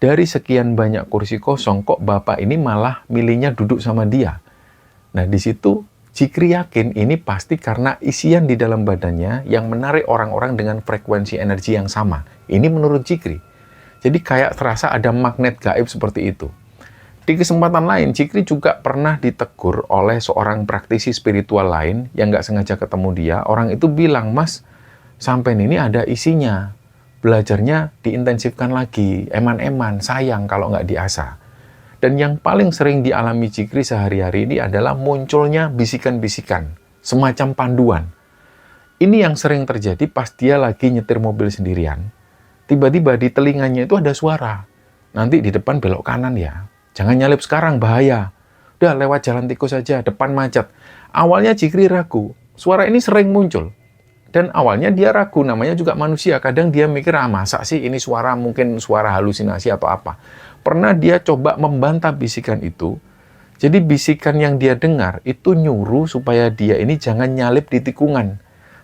dari sekian banyak kursi kosong kok bapak ini malah milihnya duduk sama dia. Nah di situ Cikri yakin ini pasti karena isian di dalam badannya yang menarik orang-orang dengan frekuensi energi yang sama. Ini menurut Cikri. Jadi kayak terasa ada magnet gaib seperti itu. Di kesempatan lain, Cikri juga pernah ditegur oleh seorang praktisi spiritual lain yang nggak sengaja ketemu dia. Orang itu bilang, "Mas, sampean ini ada isinya. Belajarnya diintensifkan lagi. Eman-eman, sayang kalau nggak diasah." Dan yang paling sering dialami Cikri sehari-hari ini adalah munculnya bisikan-bisikan, semacam panduan. Ini yang sering terjadi pas dia lagi nyetir mobil sendirian. Tiba-tiba di telinganya itu ada suara. "Nanti di depan belok kanan ya. Jangan nyalip sekarang, bahaya. Udah lewat jalan tikus saja, depan macet." Awalnya Cikri ragu. Suara ini sering muncul. Dan awalnya dia ragu, namanya juga manusia. Kadang dia mikir, masa sih ini suara, mungkin suara halusinasi atau apa. Pernah dia coba membantah bisikan itu. Jadi bisikan yang dia dengar itu nyuruh supaya dia ini jangan nyalip di tikungan.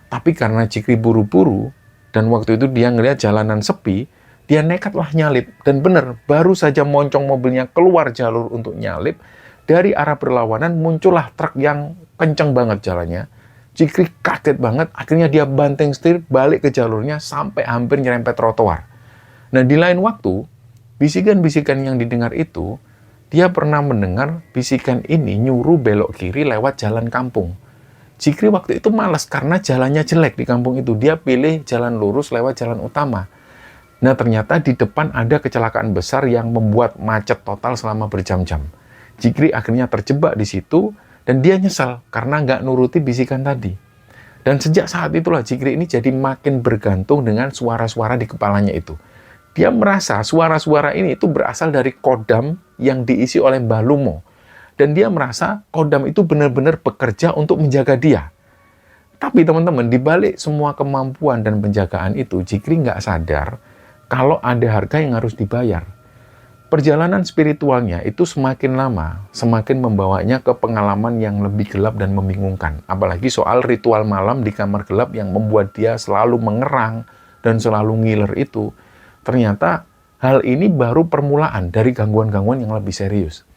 Tapi karena Cikri buru-buru, dan waktu itu dia ngelihat jalanan sepi, dia nekatlah nyalip. Dan benar, baru saja moncong mobilnya keluar jalur untuk nyalip, dari arah berlawanan muncullah truk yang kenceng banget jalannya. Cikri kaget banget, akhirnya dia banting setir balik ke jalurnya sampai hampir nyerempet trotoar. Nah di lain waktu, bisikan-bisikan yang didengar itu, dia pernah mendengar bisikan ini nyuruh belok kiri lewat jalan kampung. Cikri waktu itu malas karena jalannya jelek di kampung itu. Dia pilih jalan lurus lewat jalan utama. Nah ternyata di depan ada kecelakaan besar yang membuat macet total selama berjam-jam. Cikri akhirnya terjebak di situ dan dia nyesal karena nggak nuruti bisikan tadi. Dan sejak saat itulah Cikri ini jadi makin bergantung dengan suara-suara di kepalanya itu. Dia merasa suara-suara ini itu berasal dari kodam yang diisi oleh Mbah Lumo. Dan dia merasa kodam itu benar-benar bekerja untuk menjaga dia. Tapi teman-teman, di balik semua kemampuan dan penjagaan itu, Cikri nggak sadar kalau ada harga yang harus dibayar. Perjalanan spiritualnya itu semakin lama, semakin membawanya ke pengalaman yang lebih gelap dan membingungkan. Apalagi soal ritual malam di kamar gelap yang membuat dia selalu mengerang dan selalu ngiler itu. Ternyata hal ini baru permulaan dari gangguan-gangguan yang lebih serius.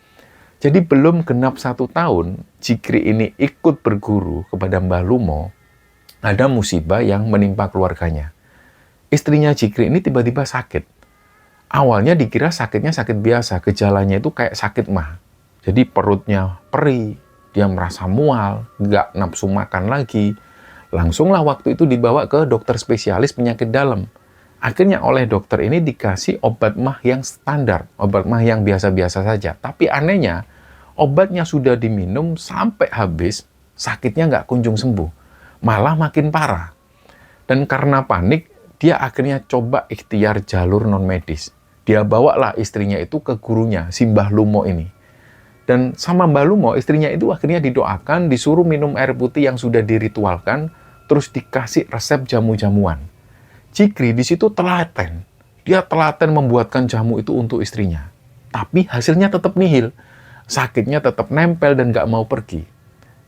Jadi belum genap 1 tahun, Cikri ini ikut berguru kepada Mbah Lumo, ada musibah yang menimpa keluarganya. Istrinya Cikri ini tiba-tiba sakit. Awalnya dikira sakitnya sakit biasa, gejalanya itu kayak sakit mah. Jadi perutnya perih, dia merasa mual, nggak nafsu makan lagi. Langsunglah waktu itu dibawa ke dokter spesialis penyakit dalam. Akhirnya oleh dokter ini dikasih obat mah yang standar, obat mah yang biasa-biasa saja. Tapi anehnya, obatnya sudah diminum sampai habis, sakitnya nggak kunjung sembuh. Malah makin parah. Dan karena panik, dia akhirnya coba ikhtiar jalur non-medis. Dia bawalah istrinya itu ke gurunya, si Mbah Lumo ini. Dan sama Mbah Lumo, istrinya itu akhirnya didoakan, disuruh minum air putih yang sudah diritualkan, terus dikasih resep jamu-jamuan. Cikri di situ telaten. Dia telaten membuatkan jamu itu untuk istrinya. Tapi hasilnya tetap nihil. Sakitnya tetap nempel dan nggak mau pergi.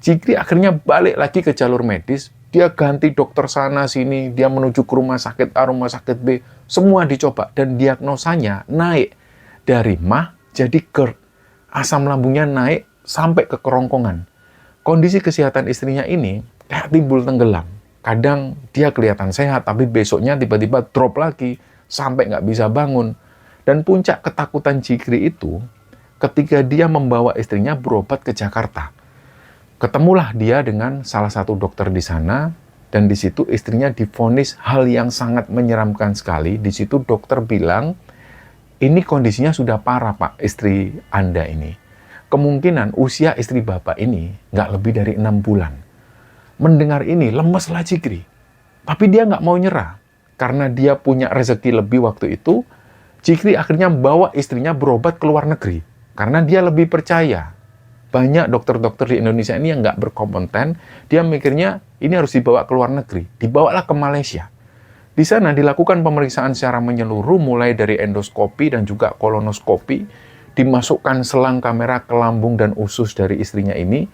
Cikri akhirnya balik lagi ke jalur medis. Dia ganti dokter sana sini. Dia menuju ke rumah sakit A, rumah sakit B. Semua dicoba dan diagnosanya naik dari MAH jadi GERD. Asam lambungnya naik sampai ke kerongkongan. Kondisi kesehatan istrinya ini kayak timbul tenggelam. Kadang dia kelihatan sehat, tapi besoknya tiba-tiba drop lagi, sampai nggak bisa bangun. Dan puncak ketakutan Jikri itu, ketika dia membawa istrinya berobat ke Jakarta. Ketemulah dia dengan salah satu dokter di sana, dan di situ istrinya divonis hal yang sangat menyeramkan sekali. Di situ dokter bilang, ini kondisinya sudah parah Pak, istri Anda ini. Kemungkinan usia istri Bapak ini nggak lebih dari 6 bulan. Mendengar ini, lemeslah Jikri. Tapi dia nggak mau nyerah. Karena dia punya rezeki lebih waktu itu, Jikri akhirnya membawa istrinya berobat ke luar negeri. Karena dia lebih percaya. Banyak dokter-dokter di Indonesia ini yang nggak berkompeten, dia mikirnya ini harus dibawa ke luar negeri. Dibawalah ke Malaysia. Di sana dilakukan pemeriksaan secara menyeluruh, mulai dari endoskopi dan juga kolonoskopi, dimasukkan selang kamera ke lambung dan usus dari istrinya ini.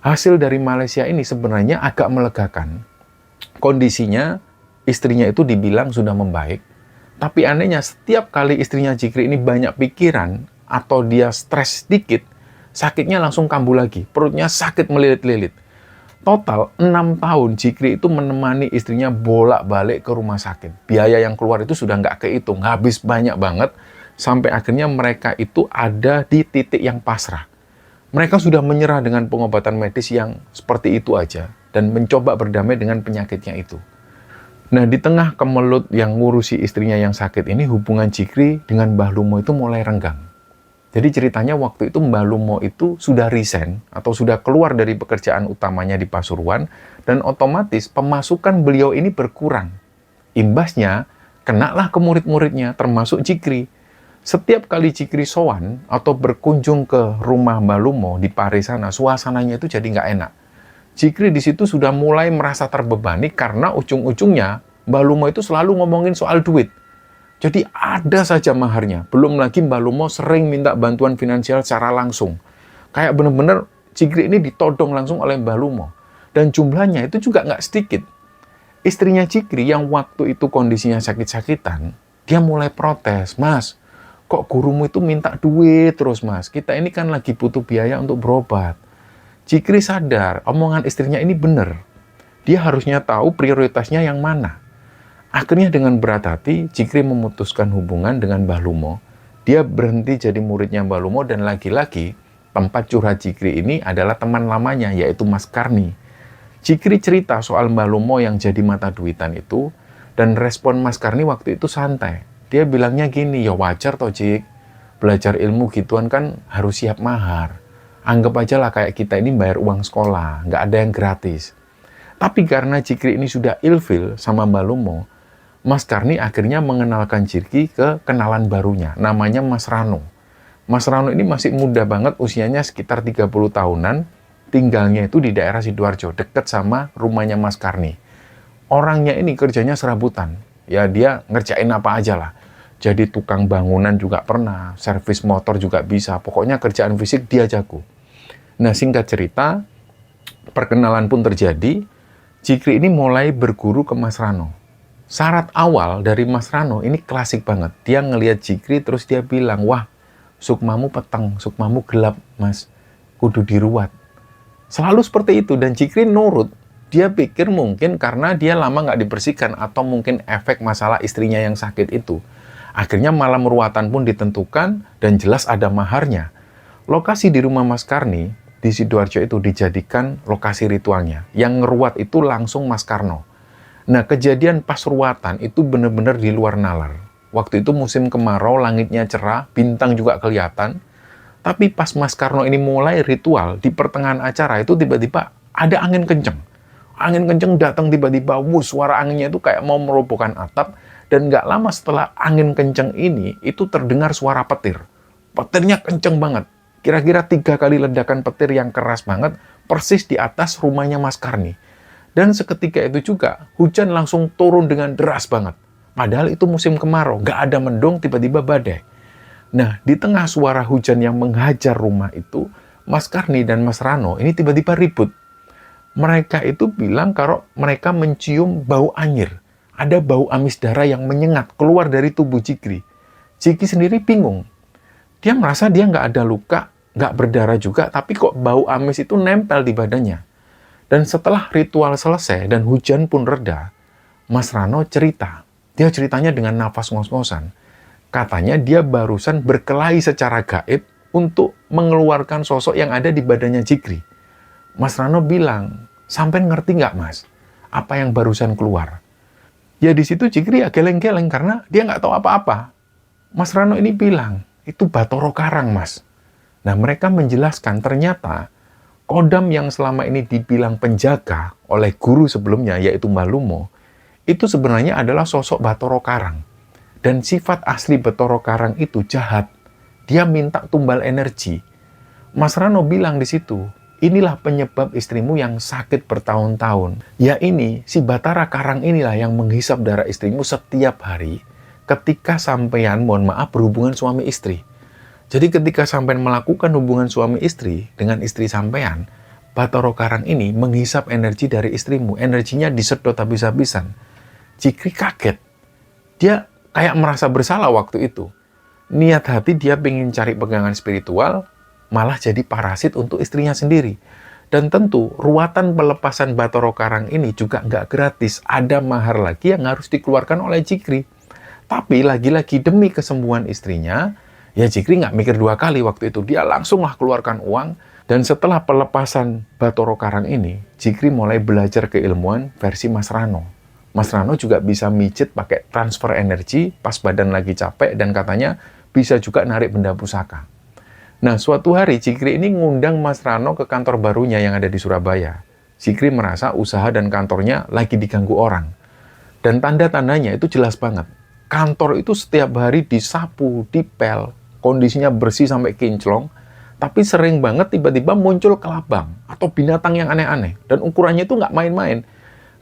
Hasil dari Malaysia ini sebenarnya agak melegakan. Kondisinya, istrinya itu dibilang sudah membaik, tapi anehnya setiap kali istrinya Jikri ini banyak pikiran, atau dia stres sedikit, sakitnya langsung kambuh lagi, perutnya sakit melilit-lilit. Total 6 tahun Jikri itu menemani istrinya bolak-balik ke rumah sakit. Biaya yang keluar itu sudah nggak kehitung, habis banyak banget, sampai akhirnya mereka itu ada di titik yang pasrah. Mereka sudah menyerah dengan pengobatan medis yang seperti itu aja, dan mencoba berdamai dengan penyakitnya itu. Nah, di tengah kemelut yang ngurusi istrinya yang sakit ini, hubungan Jikri dengan Mbah Lumo itu mulai renggang. Jadi ceritanya waktu itu Mbah Lumo itu sudah resign atau sudah keluar dari pekerjaan utamanya di Pasuruan, dan otomatis pemasukan beliau ini berkurang. Imbasnya, kenalah ke murid-muridnya termasuk Jikri. Setiap kali Jikri sowan atau berkunjung ke rumah Mbah Lumo di Pare sana, suasananya itu jadi nggak enak. Jikri di situ sudah mulai merasa terbebani karena ujung-ujungnya Mbah Lumo itu selalu ngomongin soal duit. Jadi ada saja maharnya. Belum lagi Mbah Lumo sering minta bantuan finansial secara langsung. Kayak bener-bener Jikri ini ditodong langsung oleh Mbah Lumo. Dan jumlahnya itu juga nggak sedikit. Istrinya Jikri yang waktu itu kondisinya sakit-sakitan, dia mulai protes, "Mas, kok gurumu itu minta duit terus Mas? Kita ini kan lagi butuh biaya untuk berobat." Jikri sadar, omongan istrinya ini benar. Dia harusnya tahu prioritasnya yang mana. Akhirnya dengan berat hati, Jikri memutuskan hubungan dengan Mbah Lumo. Dia berhenti jadi muridnya Mbah Lumo, dan lagi-lagi tempat curhat Jikri ini adalah teman lamanya, yaitu Mas Karni. Jikri cerita soal Mbah Lumo yang jadi mata duitan itu, dan respon Mas Karni waktu itu santai. Dia bilangnya gini, ya wajar toh Jik, belajar ilmu gituan kan harus siap mahar. Anggap aja lah kayak kita ini bayar uang sekolah, nggak ada yang gratis. Tapi karena Jikri ini sudah ilfil sama Mbah Lumo, Mas Karni akhirnya mengenalkan Jikri ke kenalan barunya, namanya Mas Rano. Mas Rano ini masih muda banget, usianya sekitar 30 tahunan, tinggalnya itu di daerah Sidoarjo, dekat sama rumahnya Mas Karni. Orangnya ini kerjanya serabutan, ya dia ngerjain apa aja lah. Jadi tukang bangunan juga pernah, servis motor juga bisa, pokoknya kerjaan fisik dia jago. Nah, singkat cerita, perkenalan pun terjadi. Jikri ini mulai berguru ke Mas Rano. Syarat awal dari Mas Rano ini klasik banget. Dia ngelihat Jikri terus dia bilang, "Wah, sukmamu peteng, sukmamu gelap, Mas. Kudu diruat." Selalu seperti itu, dan Jikri nurut. Dia pikir mungkin karena dia lama nggak dibersihkan, atau mungkin efek masalah istrinya yang sakit itu. Akhirnya malam ruatan pun ditentukan, dan jelas ada maharnya. Lokasi di rumah Mas Karni di Sidoarjo itu dijadikan lokasi ritualnya. Yang ngeruat itu langsung Mas Karno. Nah, kejadian pas ruatan itu benar-benar di luar nalar. Waktu itu musim kemarau, langitnya cerah, bintang juga kelihatan. Tapi pas Mas Karno ini mulai ritual, di pertengahan acara itu tiba-tiba ada angin kenceng. Angin kenceng datang tiba-tiba, suara anginnya itu kayak mau merobohkan atap. Dan nggak lama setelah angin kenceng ini, itu terdengar suara petir. Petirnya kenceng banget. Kira-kira 3 kali ledakan petir yang keras banget, persis di atas rumahnya Mas Karni. Dan seketika itu juga, hujan langsung turun dengan deras banget. Padahal itu musim kemarau, nggak ada mendung, tiba-tiba badai. Nah, di tengah suara hujan yang menghajar rumah itu, Mas Karni dan Mas Rano ini tiba-tiba ribut. Mereka itu bilang kalau mereka mencium bau anyir. ada bau amis darah yang menyengat keluar dari tubuh Jikri. Jikri sendiri bingung. Dia merasa dia nggak ada luka, nggak berdarah juga, tapi kok bau amis itu nempel di badannya. Dan setelah ritual selesai dan hujan pun reda, Mas Rano cerita. Dia ceritanya dengan nafas ngos-ngosan. Katanya dia barusan berkelahi secara gaib untuk mengeluarkan sosok yang ada di badannya Jikri. Mas Rano bilang, "Sampai ngerti nggak, Mas? Apa yang barusan keluar?" Ya di situ Jikri ya geleng-geleng karena dia nggak tahu apa-apa. Mas Rano ini bilang, "Itu Bathara Karang, Mas." Nah, mereka menjelaskan ternyata kodam yang selama ini dibilang penjaga oleh guru sebelumnya, yaitu Mbah Lumo, itu sebenarnya adalah sosok Bathara Karang. Dan sifat asli Bathara Karang itu jahat. Dia minta tumbal energi. Mas Rano bilang di situ, inilah penyebab istrimu yang sakit bertahun-tahun. Ya ini, si Bathara Karang inilah yang menghisap darah istrimu setiap hari ketika sampean, mohon maaf, berhubungan suami istri. Jadi ketika sampean melakukan hubungan suami istri dengan istri sampean, Bathara Karang ini menghisap energi dari istrimu. Energinya disedot habis-habisan. Jikri kaget. Dia kayak merasa bersalah waktu itu. Niat hati dia pengen cari pegangan spiritual, malah jadi parasit untuk istrinya sendiri. Dan tentu, ruatan pelepasan Bathara Karang ini juga nggak gratis. Ada mahar lagi yang harus dikeluarkan oleh Jikri. Tapi lagi-lagi demi kesembuhan istrinya, ya Jikri nggak mikir dua kali waktu itu. Dia langsunglah keluarkan uang. Dan setelah pelepasan Bathara Karang ini, Jikri mulai belajar keilmuan versi Mas Rano. Mas Rano juga bisa mijit pakai transfer energi pas badan lagi capek dan katanya bisa juga narik benda pusaka. Nah, suatu hari Jikri ini ngundang Mas Rano ke kantor barunya yang ada di Surabaya. Jikri merasa usaha dan kantornya lagi diganggu orang. Dan tanda-tandanya itu jelas banget. Kantor itu setiap hari disapu, dipel, kondisinya bersih sampai kinclong, tapi sering banget tiba-tiba muncul kelabang atau binatang yang aneh-aneh. Dan ukurannya itu nggak main-main.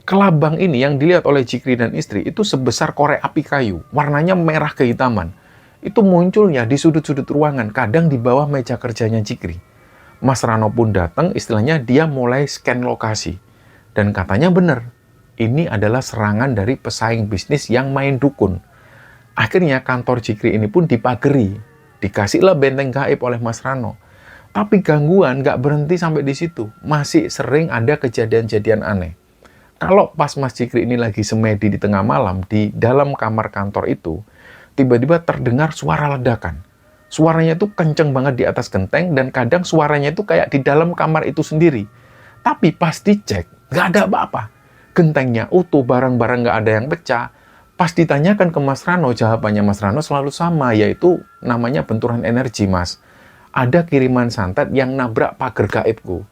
Kelabang ini yang dilihat oleh Jikri dan istri itu sebesar korek api kayu, warnanya merah kehitaman. Itu munculnya di sudut-sudut ruangan, kadang di bawah meja kerjanya Jikri. Mas Rano pun datang, istilahnya dia mulai scan lokasi. Dan katanya benar, ini adalah serangan dari pesaing bisnis yang main dukun. Akhirnya kantor Jikri ini pun dipageri, dikasihlah benteng gaib oleh Mas Rano. Tapi gangguan nggak berhenti sampai di situ, masih sering ada kejadian-kejadian aneh. Kalau pas Mas Jikri ini lagi semedi di tengah malam, di dalam kamar kantor itu, tiba-tiba terdengar suara ledakan. Suaranya itu kenceng banget di atas genteng, dan kadang suaranya itu kayak di dalam kamar itu sendiri. Tapi pas dicek, nggak ada apa-apa. Gentengnya utuh, barang-barang nggak ada yang pecah. Pas ditanyakan ke Mas Rano, jawabannya Mas Rano selalu sama, yaitu namanya benturan energi, Mas. Ada kiriman santet yang nabrak pagar gaibku.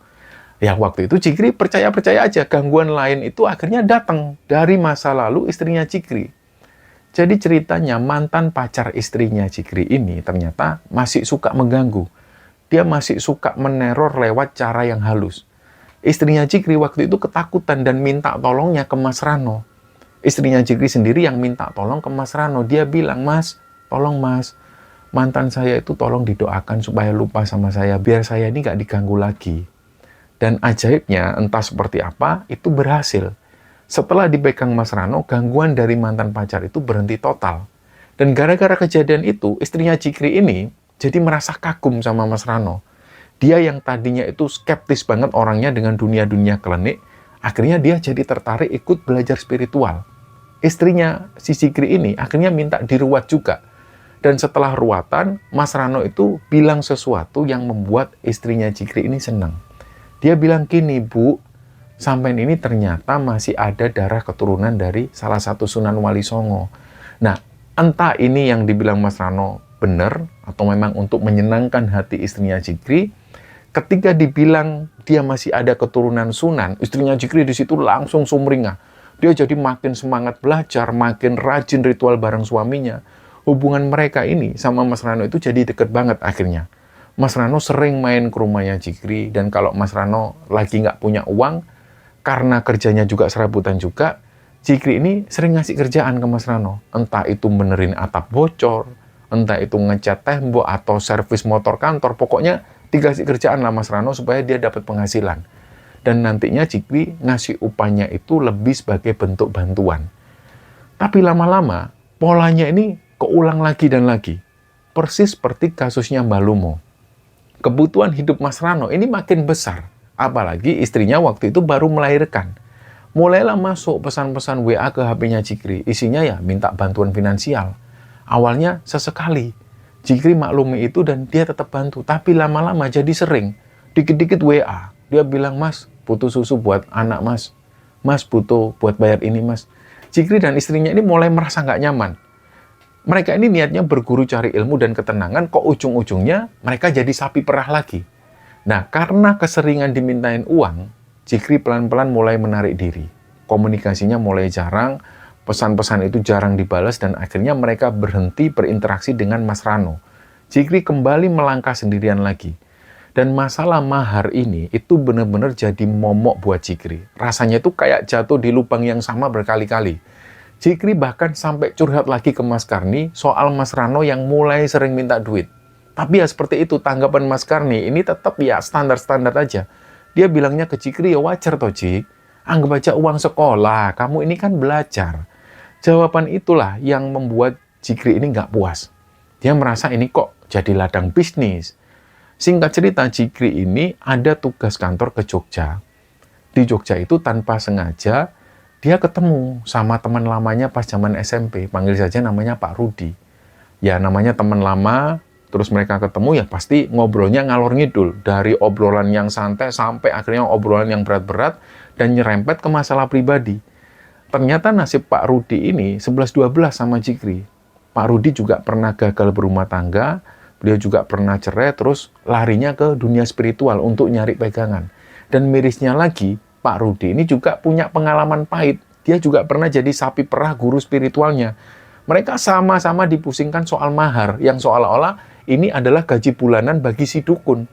Ya waktu itu Jikri percaya-percaya aja, gangguan lain itu akhirnya datang dari masa lalu istrinya Jikri. Jadi ceritanya mantan pacar istrinya Jikri ini ternyata masih suka mengganggu. Dia masih suka meneror lewat cara yang halus. Istrinya Jikri waktu itu ketakutan dan minta tolongnya ke Mas Rano. Istrinya Jikri sendiri yang minta tolong ke Mas Rano. Dia bilang, "Mas, tolong Mas, mantan saya itu tolong didoakan supaya lupa sama saya, biar saya ini nggak diganggu lagi." Dan ajaibnya, entah seperti apa, itu berhasil. Setelah dipegang Mas Rano, gangguan dari mantan pacar itu berhenti total. Dan gara-gara kejadian itu, istrinya Jikri ini jadi merasa kagum sama Mas Rano. Dia yang tadinya itu skeptis banget orangnya dengan dunia-dunia klinik, akhirnya dia jadi tertarik ikut belajar spiritual. Istrinya si Jikri ini akhirnya minta diruat juga. Dan setelah ruatan, Mas Rano itu bilang sesuatu yang membuat istrinya Jikri ini senang. Dia bilang gini, "Bu, sampean ini ternyata masih ada darah keturunan dari salah satu Sunan Wali Songo." Nah, entah ini yang dibilang Mas Rano benar atau memang untuk menyenangkan hati istrinya Jikri. Ketika dibilang dia masih ada keturunan Sunan, istrinya Jikri di situ langsung sumringah. Dia jadi makin semangat belajar, makin rajin ritual bareng suaminya. Hubungan mereka ini sama Mas Rano itu jadi deket banget akhirnya. Mas Rano sering main ke rumahnya Jikri, dan kalau Mas Rano lagi nggak punya uang, karena kerjanya juga serabutan juga, Jikri ini sering ngasih kerjaan ke Mas Rano. Entah itu benerin atap bocor, entah itu ngecat tembok, atau servis motor kantor, pokoknya dikasih kerjaan lah Mas Rano supaya dia dapat penghasilan. Dan nantinya Jikri ngasih upahnya itu lebih sebagai bentuk bantuan. Tapi lama-lama, polanya ini keulang lagi dan lagi. Persis seperti kasusnya Mbak Lumo. Kebutuhan hidup Mas Rano ini makin besar. Apalagi istrinya waktu itu baru melahirkan. Mulailah masuk pesan-pesan WA ke HP-nya Jikri. Isinya ya minta bantuan finansial. Awalnya sesekali. Jikri maklumi itu dan dia tetap bantu. Tapi lama-lama jadi sering. Dikit-dikit WA. Dia bilang, "Mas, butuh susu buat anak mas. Mas, butuh buat bayar ini mas." Jikri dan istrinya ini mulai merasa nggak nyaman. Mereka ini niatnya berguru cari ilmu dan ketenangan, kok ujung-ujungnya mereka jadi sapi perah lagi. Nah, karena keseringan dimintain uang, Jikri pelan-pelan mulai menarik diri. Komunikasinya mulai jarang, pesan-pesan itu jarang dibalas, dan akhirnya mereka berhenti berinteraksi dengan Mas Rano. Jikri kembali melangkah sendirian lagi. Dan masalah mahar ini itu benar-benar jadi momok buat Jikri. Rasanya itu kayak jatuh di lubang yang sama berkali-kali. Jikri bahkan sampai curhat lagi ke Mas Karni soal Mas Rano yang mulai sering minta duit. Tapi ya seperti itu, tanggapan Mas Karni ini tetap ya standar-standar aja. Dia bilangnya ke Jikri, "Ya wajar toh Jik, anggap aja uang sekolah, kamu ini kan belajar." Jawaban itulah yang membuat Jikri ini nggak puas. Dia merasa ini kok jadi ladang bisnis. Singkat cerita, Jikri ini ada tugas kantor ke Jogja. Di Jogja itu tanpa sengaja, dia ketemu sama teman lamanya pas zaman SMP. Panggil saja namanya Pak Rudi. Ya namanya teman lama, terus mereka ketemu ya pasti ngobrolnya ngalor ngidul. Dari obrolan yang santai sampai akhirnya obrolan yang berat-berat dan nyerempet ke masalah pribadi. Ternyata nasib Pak Rudi ini 11-12 sama Jikri. Pak Rudi juga pernah gagal berumah tangga, beliau juga pernah cerai, terus larinya ke dunia spiritual untuk nyari pegangan. Dan mirisnya lagi, Pak Rudi ini juga punya pengalaman pahit. Dia juga pernah jadi sapi perah guru spiritualnya. Mereka sama-sama dipusingkan soal mahar, yang seolah-olah ini adalah gaji bulanan bagi si dukun.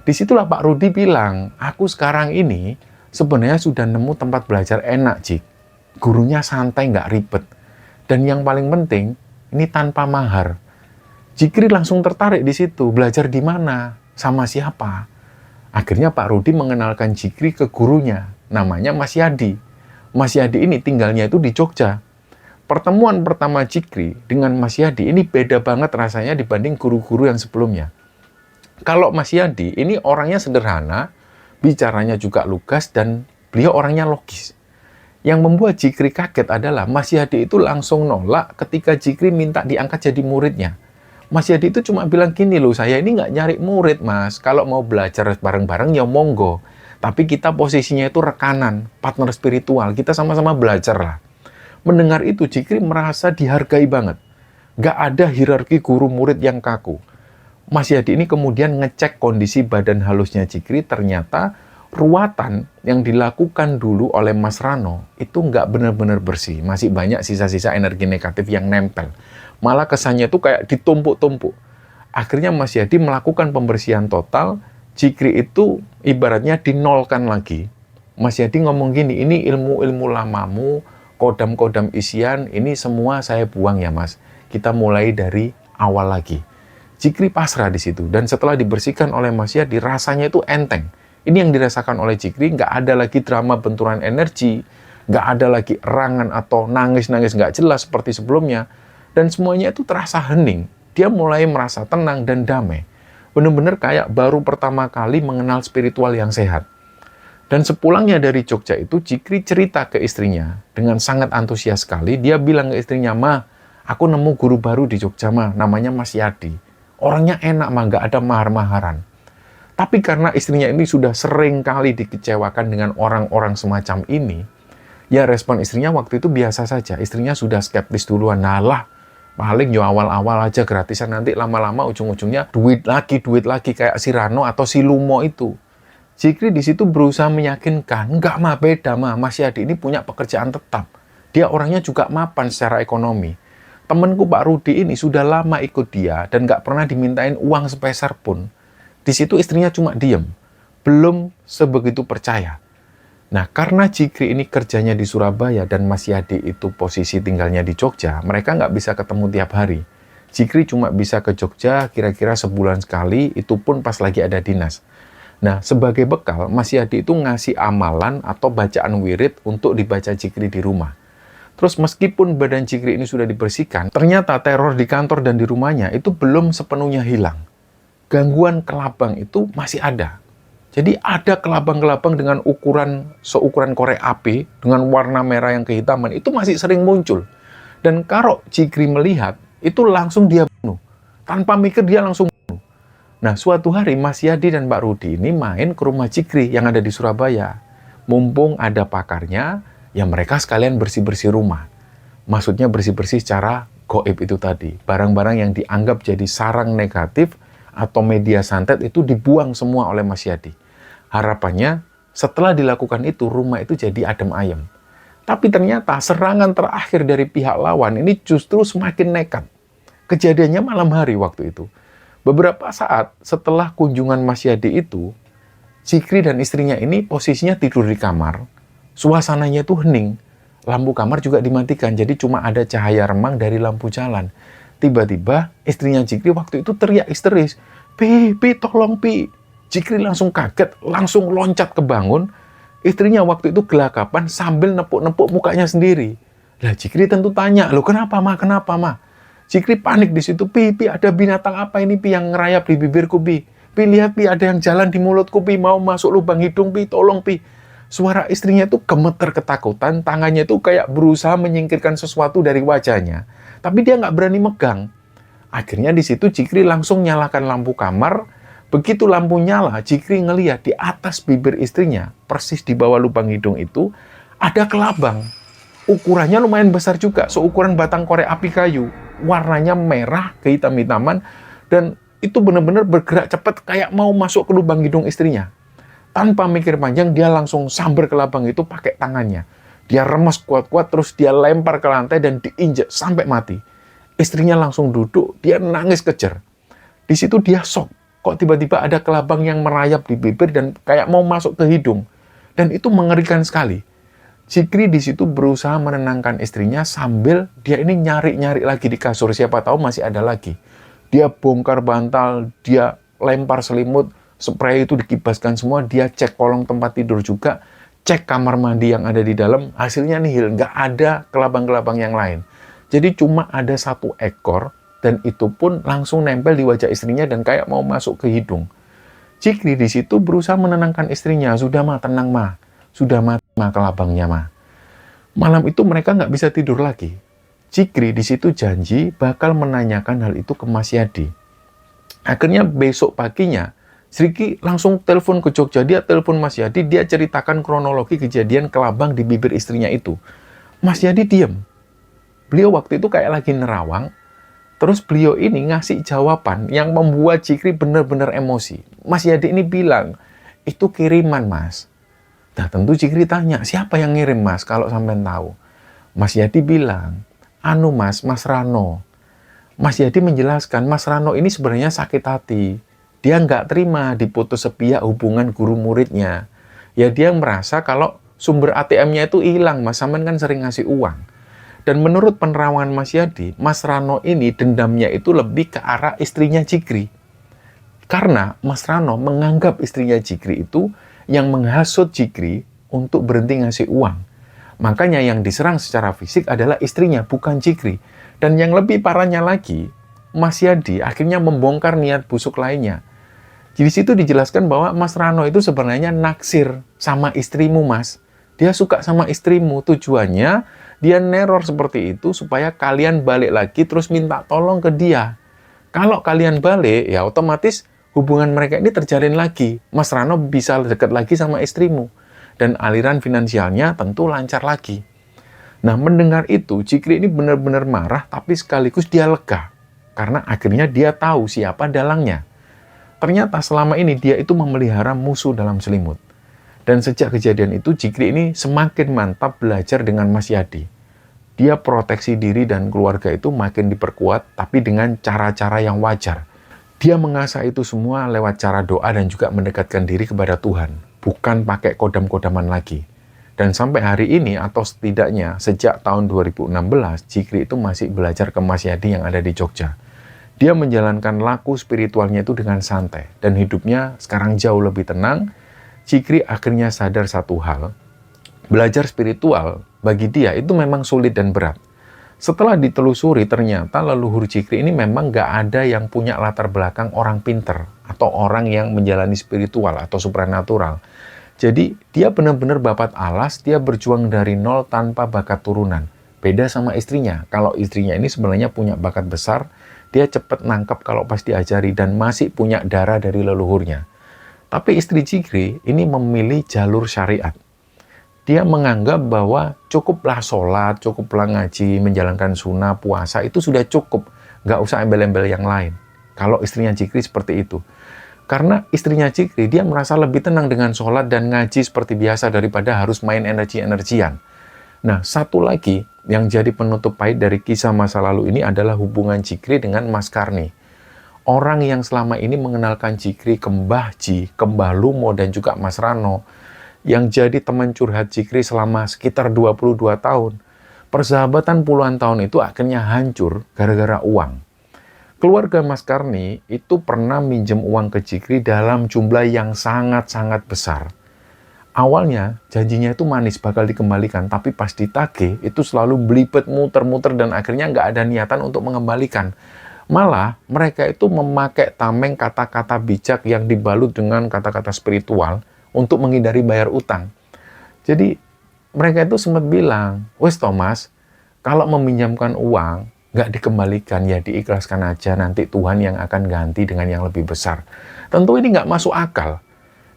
Disitulah Pak Rudi bilang, "Aku sekarang ini sebenarnya sudah nemu tempat belajar enak, Jik. Gurunya santai, nggak ribet. Dan yang paling penting, ini tanpa mahar." Jikri langsung tertarik di situ. Belajar di mana? Sama siapa? Akhirnya Pak Rudi mengenalkan Jikri ke gurunya. Namanya Mas Yadi. Mas Yadi ini tinggalnya itu di Jogja. Pertemuan pertama Jikri dengan Mas Yadi ini beda banget rasanya dibanding guru-guru yang sebelumnya. Kalau Mas Yadi ini orangnya sederhana, bicaranya juga lugas, dan beliau orangnya logis. Yang membuat Jikri kaget adalah Mas Yadi itu langsung nolak ketika Jikri minta diangkat jadi muridnya. Mas Yadi itu cuma bilang gini loh, "Saya ini nggak nyari murid mas, kalau mau belajar bareng-bareng ya monggo. Tapi kita posisinya itu rekanan, partner spiritual, kita sama-sama belajar lah." Mendengar itu Jikri merasa dihargai banget. Nggak ada hierarki guru-murid yang kaku. Mas Yadi ini kemudian ngecek kondisi badan halusnya Jikri, ternyata ruatan yang dilakukan dulu oleh Mas Rano itu nggak benar-benar bersih. Masih banyak sisa-sisa energi negatif yang nempel. Malah kesannya itu kayak ditumpuk-tumpuk. Akhirnya Mas Yadi melakukan pembersihan total. Jikri itu ibaratnya dinolkan lagi. Mas Yadi ngomong gini, "Ini ilmu-ilmu lamamu, kodam-kodam isian, ini semua saya buang ya mas. Kita mulai dari awal lagi." Jikri pasrah di situ. Dan setelah dibersihkan oleh Mas Yadi, rasanya itu enteng. Ini yang dirasakan oleh Jikri, nggak ada lagi drama benturan energi, nggak ada lagi erangan atau nangis-nangis nggak jelas seperti sebelumnya. Dan semuanya itu terasa hening. Dia mulai merasa tenang dan damai. Benar-benar kayak baru pertama kali mengenal spiritual yang sehat. Dan sepulangnya dari Jogja itu, Jikri cerita ke istrinya. Dengan sangat antusias sekali, dia bilang ke istrinya, "Ma, aku nemu guru baru di Jogja, Ma. Namanya Mas Yadi. Orangnya enak, Ma, nggak ada mahar-maharan." Tapi karena istrinya ini sudah sering kali dikecewakan dengan orang-orang semacam ini, ya respon istrinya waktu itu biasa saja. Istrinya sudah skeptis duluan. "Nah lah, paling yo awal-awal aja gratisan, nanti lama-lama ujung-ujungnya duit lagi kayak si Rano atau si Lumo itu." Jikri di situ berusaha meyakinkan, "Enggak mah, beda mah. Mas Yadi ini punya pekerjaan tetap. Dia orangnya juga mapan secara ekonomi. Temenku Pak Rudi ini sudah lama ikut dia dan nggak pernah dimintain uang sepeser pun." Di situ istrinya cuma diem, belum sebegitu percaya. Nah, karena Jikri ini kerjanya di Surabaya dan Mas Yadi itu posisi tinggalnya di Jogja, mereka nggak bisa ketemu tiap hari. Jikri cuma bisa ke Jogja kira-kira sebulan sekali, itu pun pas lagi ada dinas. Nah, sebagai bekal, Mas Yadi itu ngasih amalan atau bacaan wirid untuk dibaca Jikri di rumah. Terus meskipun badan Cikri ini sudah dibersihkan, ternyata teror di kantor dan di rumahnya itu belum sepenuhnya hilang. Gangguan kelabang itu masih ada. Jadi ada kelabang-kelabang dengan seukuran korek api, dengan warna merah yang kehitaman, itu masih sering muncul. Dan kalau Cikri melihat, itu langsung dia bunuh. Tanpa mikir dia langsung bunuh. Nah, suatu hari Mas Yadi dan Mbak Rudi ini main ke rumah Cikri yang ada di Surabaya. Mumpung ada pakarnya, ya mereka sekalian bersih-bersih rumah. Maksudnya bersih-bersih secara gaib itu tadi. Barang-barang yang dianggap jadi sarang negatif atau media santet itu dibuang semua oleh Mas Yadi. Harapannya setelah dilakukan itu, rumah itu jadi adem ayem. Tapi ternyata serangan terakhir dari pihak lawan ini justru semakin nekat. Kejadiannya malam hari waktu itu. Beberapa saat setelah kunjungan Mas Yadi itu, Cikri dan istrinya ini posisinya tidur di kamar. Suasananya itu hening. Lampu kamar juga dimatikan, jadi cuma ada cahaya remang dari lampu jalan. Tiba-tiba istrinya Cikri waktu itu teriak histeris, "Pi, tolong Pi." Cikri langsung kaget, langsung loncat kebangun. Istrinya waktu itu gelagapan sambil nepuk-nepuk mukanya sendiri. Lah Cikri tentu tanya, "Loh kenapa Ma? Kenapa Ma?" Cikri panik di situ, Pi, ada binatang apa ini Pi yang ngerayap di bibirku Pi? Pi, lihat Pi, ada yang jalan di mulutku Pi, mau masuk lubang hidung Pi, tolong Pi." Suara istrinya itu gemeter ketakutan, tangannya itu kayak berusaha menyingkirkan sesuatu dari wajahnya. Tapi dia nggak berani megang. Akhirnya di situ Cikri langsung nyalakan lampu kamar. Begitu lampu nyala, Cikri ngeliat di atas bibir istrinya, persis di bawah lubang hidung itu, ada kelabang. Ukurannya lumayan besar juga, seukuran batang korek api kayu. Warnanya merah, kehitam-hitaman, dan itu benar-benar bergerak cepat kayak mau masuk ke lubang hidung istrinya. Tanpa mikir panjang, dia langsung sambar ke lubang itu pakai tangannya. Dia remes kuat-kuat, terus dia lempar ke lantai dan diinjak sampai mati. Istrinya langsung duduk, dia nangis kejer. Di situ dia shock. Kok tiba-tiba ada kelabang yang merayap di bibir dan kayak mau masuk ke hidung. Dan itu mengerikan sekali. Cikri di situ berusaha menenangkan istrinya sambil dia ini nyari-nyari lagi di kasur. Siapa tahu masih ada lagi. Dia bongkar bantal, dia lempar selimut, spray itu dikibaskan semua, dia cek kolong tempat tidur juga, cek kamar mandi yang ada di dalam, hasilnya nihil, nggak ada kelabang-kelabang yang lain. Jadi cuma ada satu ekor, dan itu pun langsung nempel di wajah istrinya dan kayak mau masuk ke hidung. Cikri di situ berusaha menenangkan istrinya, "Sudah Ma, tenang Ma, sudah mati Ma kelabangnya Ma." Malam itu mereka nggak bisa tidur lagi. Cikri di situ janji bakal menanyakan hal itu ke Mas Yadi. Akhirnya besok paginya, Sriki langsung telepon ke Jogja, dia telepon Mas Yadi, dia ceritakan kronologi kejadian kelabang di bibir istrinya itu. Mas Yadi diem. Beliau waktu itu kayak lagi nerawang, terus beliau ini ngasih jawaban yang membuat Cikri benar-benar emosi. Mas Yadi ini bilang, "Itu kiriman Mas." Nah tentu Cikri tanya, "Siapa yang ngirim Mas kalau sampean tahu?" Mas Yadi bilang, "Anu Mas Rano." Mas Yadi menjelaskan, Mas Rano ini sebenarnya sakit hati. Dia nggak terima diputus sepihak hubungan guru muridnya. Ya dia merasa kalau sumber ATM-nya itu hilang, Mas Samen kan sering ngasih uang. Dan menurut penerawangan Mas Yadi, Mas Rano ini dendamnya itu lebih ke arah istrinya Cikri. Karena Mas Rano menganggap istrinya Cikri itu yang menghasut Cikri untuk berhenti ngasih uang. Makanya yang diserang secara fisik adalah istrinya, bukan Cikri. Dan yang lebih parahnya lagi, Mas Yadi akhirnya membongkar niat busuk lainnya. Di situ dijelaskan bahwa Mas Rano itu sebenarnya naksir sama istrimu, Mas. Dia suka sama istrimu, tujuannya dia neror seperti itu supaya kalian balik lagi terus minta tolong ke dia. Kalau kalian balik, ya otomatis hubungan mereka ini terjalin lagi. Mas Rano bisa dekat lagi sama istrimu. Dan aliran finansialnya tentu lancar lagi. Nah, mendengar itu, Cikri ini benar-benar marah, tapi sekaligus dia lega. Karena akhirnya dia tahu siapa dalangnya. Ternyata selama ini dia itu memelihara musuh dalam selimut. Dan sejak kejadian itu, Cikri ini semakin mantap belajar dengan Mas Yadi. Dia proteksi diri dan keluarga itu makin diperkuat, tapi dengan cara-cara yang wajar. Dia mengasah itu semua lewat cara doa dan juga mendekatkan diri kepada Tuhan. Bukan pakai kodam-kodaman lagi. Dan sampai hari ini, atau setidaknya sejak tahun 2016, Cikri itu masih belajar ke Mas Yadi yang ada di Jogja. Dia menjalankan laku spiritualnya itu dengan santai. Dan hidupnya sekarang jauh lebih tenang. Cikri akhirnya sadar satu hal. Belajar spiritual bagi dia itu memang sulit dan berat. Setelah ditelusuri, ternyata leluhur Jikri ini memang nggak ada yang punya latar belakang orang pinter atau orang yang menjalani spiritual atau supranatural. Jadi dia benar-benar babat alas, dia berjuang dari nol tanpa bakat turunan. Beda sama istrinya. Kalau istrinya ini sebenarnya punya bakat besar, dia cepat nangkep kalau pas diajari dan masih punya darah dari leluhurnya. Tapi istri Jikri ini memilih jalur syariat. Dia menganggap bahwa cukuplah sholat, cukuplah ngaji, menjalankan sunnah, puasa, itu sudah cukup. Nggak usah embel-embel yang lain. Kalau istrinya Jikri seperti itu. Karena istrinya Jikri, dia merasa lebih tenang dengan sholat dan ngaji seperti biasa daripada harus main energi-energian. Nah, satu lagi yang jadi penutup pahit dari kisah masa lalu ini adalah hubungan Jikri dengan Mas Karni. Orang yang selama ini mengenalkan Jikri ke Mbah Ji, ke Mbah Lumo, dan juga Mas Rano, yang jadi teman curhat Jikri selama sekitar 22 tahun. Persahabatan puluhan tahun itu akhirnya hancur gara-gara uang. Keluarga Mas Karni itu pernah minjem uang ke Jikri dalam jumlah yang sangat-sangat besar. Awalnya janjinya itu manis bakal dikembalikan, tapi pas ditagih itu selalu belibet muter-muter dan akhirnya nggak ada niatan untuk mengembalikan. Malah mereka itu memakai tameng kata-kata bijak yang dibalut dengan kata-kata spiritual untuk menghindari bayar utang. Jadi mereka itu sempat bilang, "Wes Thomas, kalau meminjamkan uang nggak dikembalikan ya diikhlaskan aja, nanti Tuhan yang akan ganti dengan yang lebih besar." Tentu ini nggak masuk akal.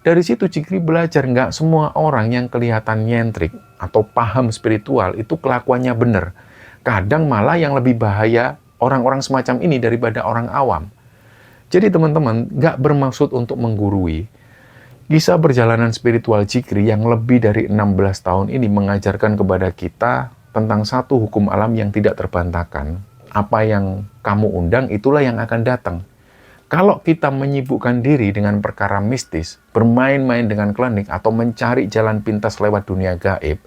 Dari situ Jikri belajar nggak semua orang yang kelihatan nyentrik atau paham spiritual itu kelakuannya benar. Kadang malah yang lebih bahaya orang-orang semacam ini daripada orang awam. Jadi teman-teman, nggak bermaksud untuk menggurui. Kisah perjalanan spiritual Jikri yang lebih dari 16 tahun ini mengajarkan kepada kita tentang satu hukum alam yang tidak terbantahkan. Apa yang kamu undang, itulah yang akan datang. Kalau kita menyibukkan diri dengan perkara mistis, bermain-main dengan klinik, atau mencari jalan pintas lewat dunia gaib,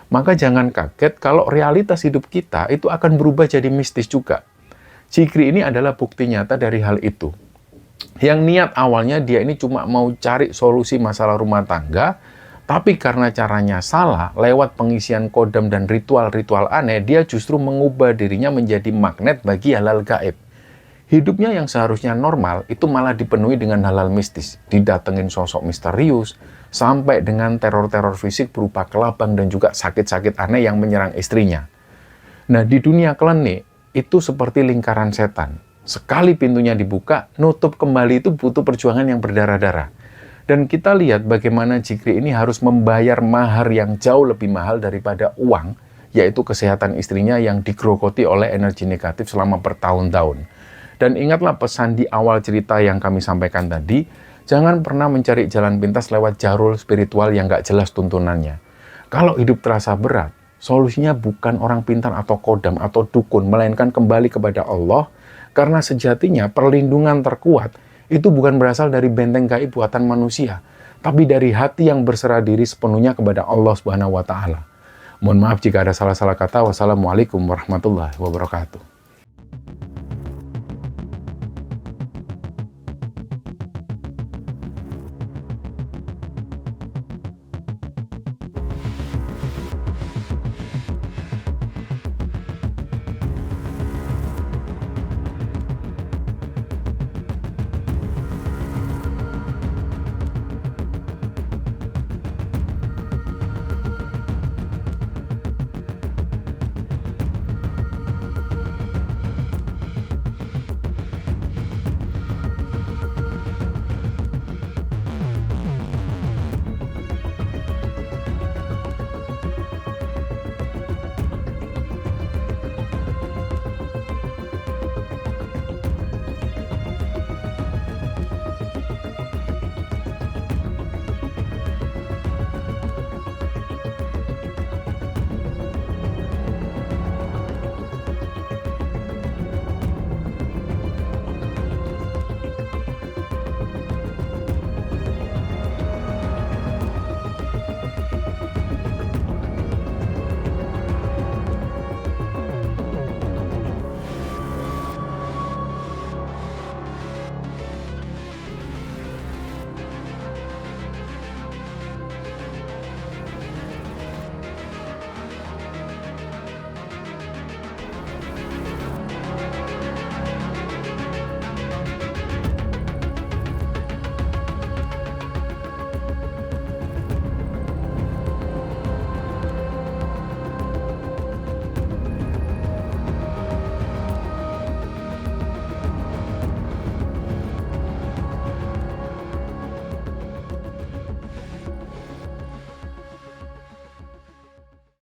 maka jangan kaget kalau realitas hidup kita itu akan berubah jadi mistis juga. Jikri ini adalah bukti nyata dari hal itu. Yang niat awalnya dia ini cuma mau cari solusi masalah rumah tangga, tapi karena caranya salah, lewat pengisian kodam dan ritual-ritual aneh, dia justru mengubah dirinya menjadi magnet bagi hal-hal gaib. Hidupnya yang seharusnya normal, itu malah dipenuhi dengan hal-hal mistis. Didatengin sosok misterius, sampai dengan teror-teror fisik berupa kelabang dan juga sakit-sakit aneh yang menyerang istrinya. Nah, di dunia klinik, itu seperti lingkaran setan. Sekali pintunya dibuka, nutup kembali itu butuh perjuangan yang berdarah-darah. Dan kita lihat bagaimana Jikri ini harus membayar mahar yang jauh lebih mahal daripada uang, yaitu kesehatan istrinya yang digerogoti oleh energi negatif selama bertahun-tahun. Dan ingatlah pesan di awal cerita yang kami sampaikan tadi, jangan pernah mencari jalan pintas lewat jalur spiritual yang gak jelas tuntunannya. Kalau hidup terasa berat, solusinya bukan orang pintar atau kodam atau dukun, melainkan kembali kepada Allah. Karena sejatinya perlindungan terkuat itu bukan berasal dari benteng gaib buatan manusia, tapi dari hati yang berserah diri sepenuhnya kepada Allah Subhanahu wa Ta'ala. Mohon maaf jika ada salah-salah kata. Wassalamualaikum warahmatullahi wabarakatuh.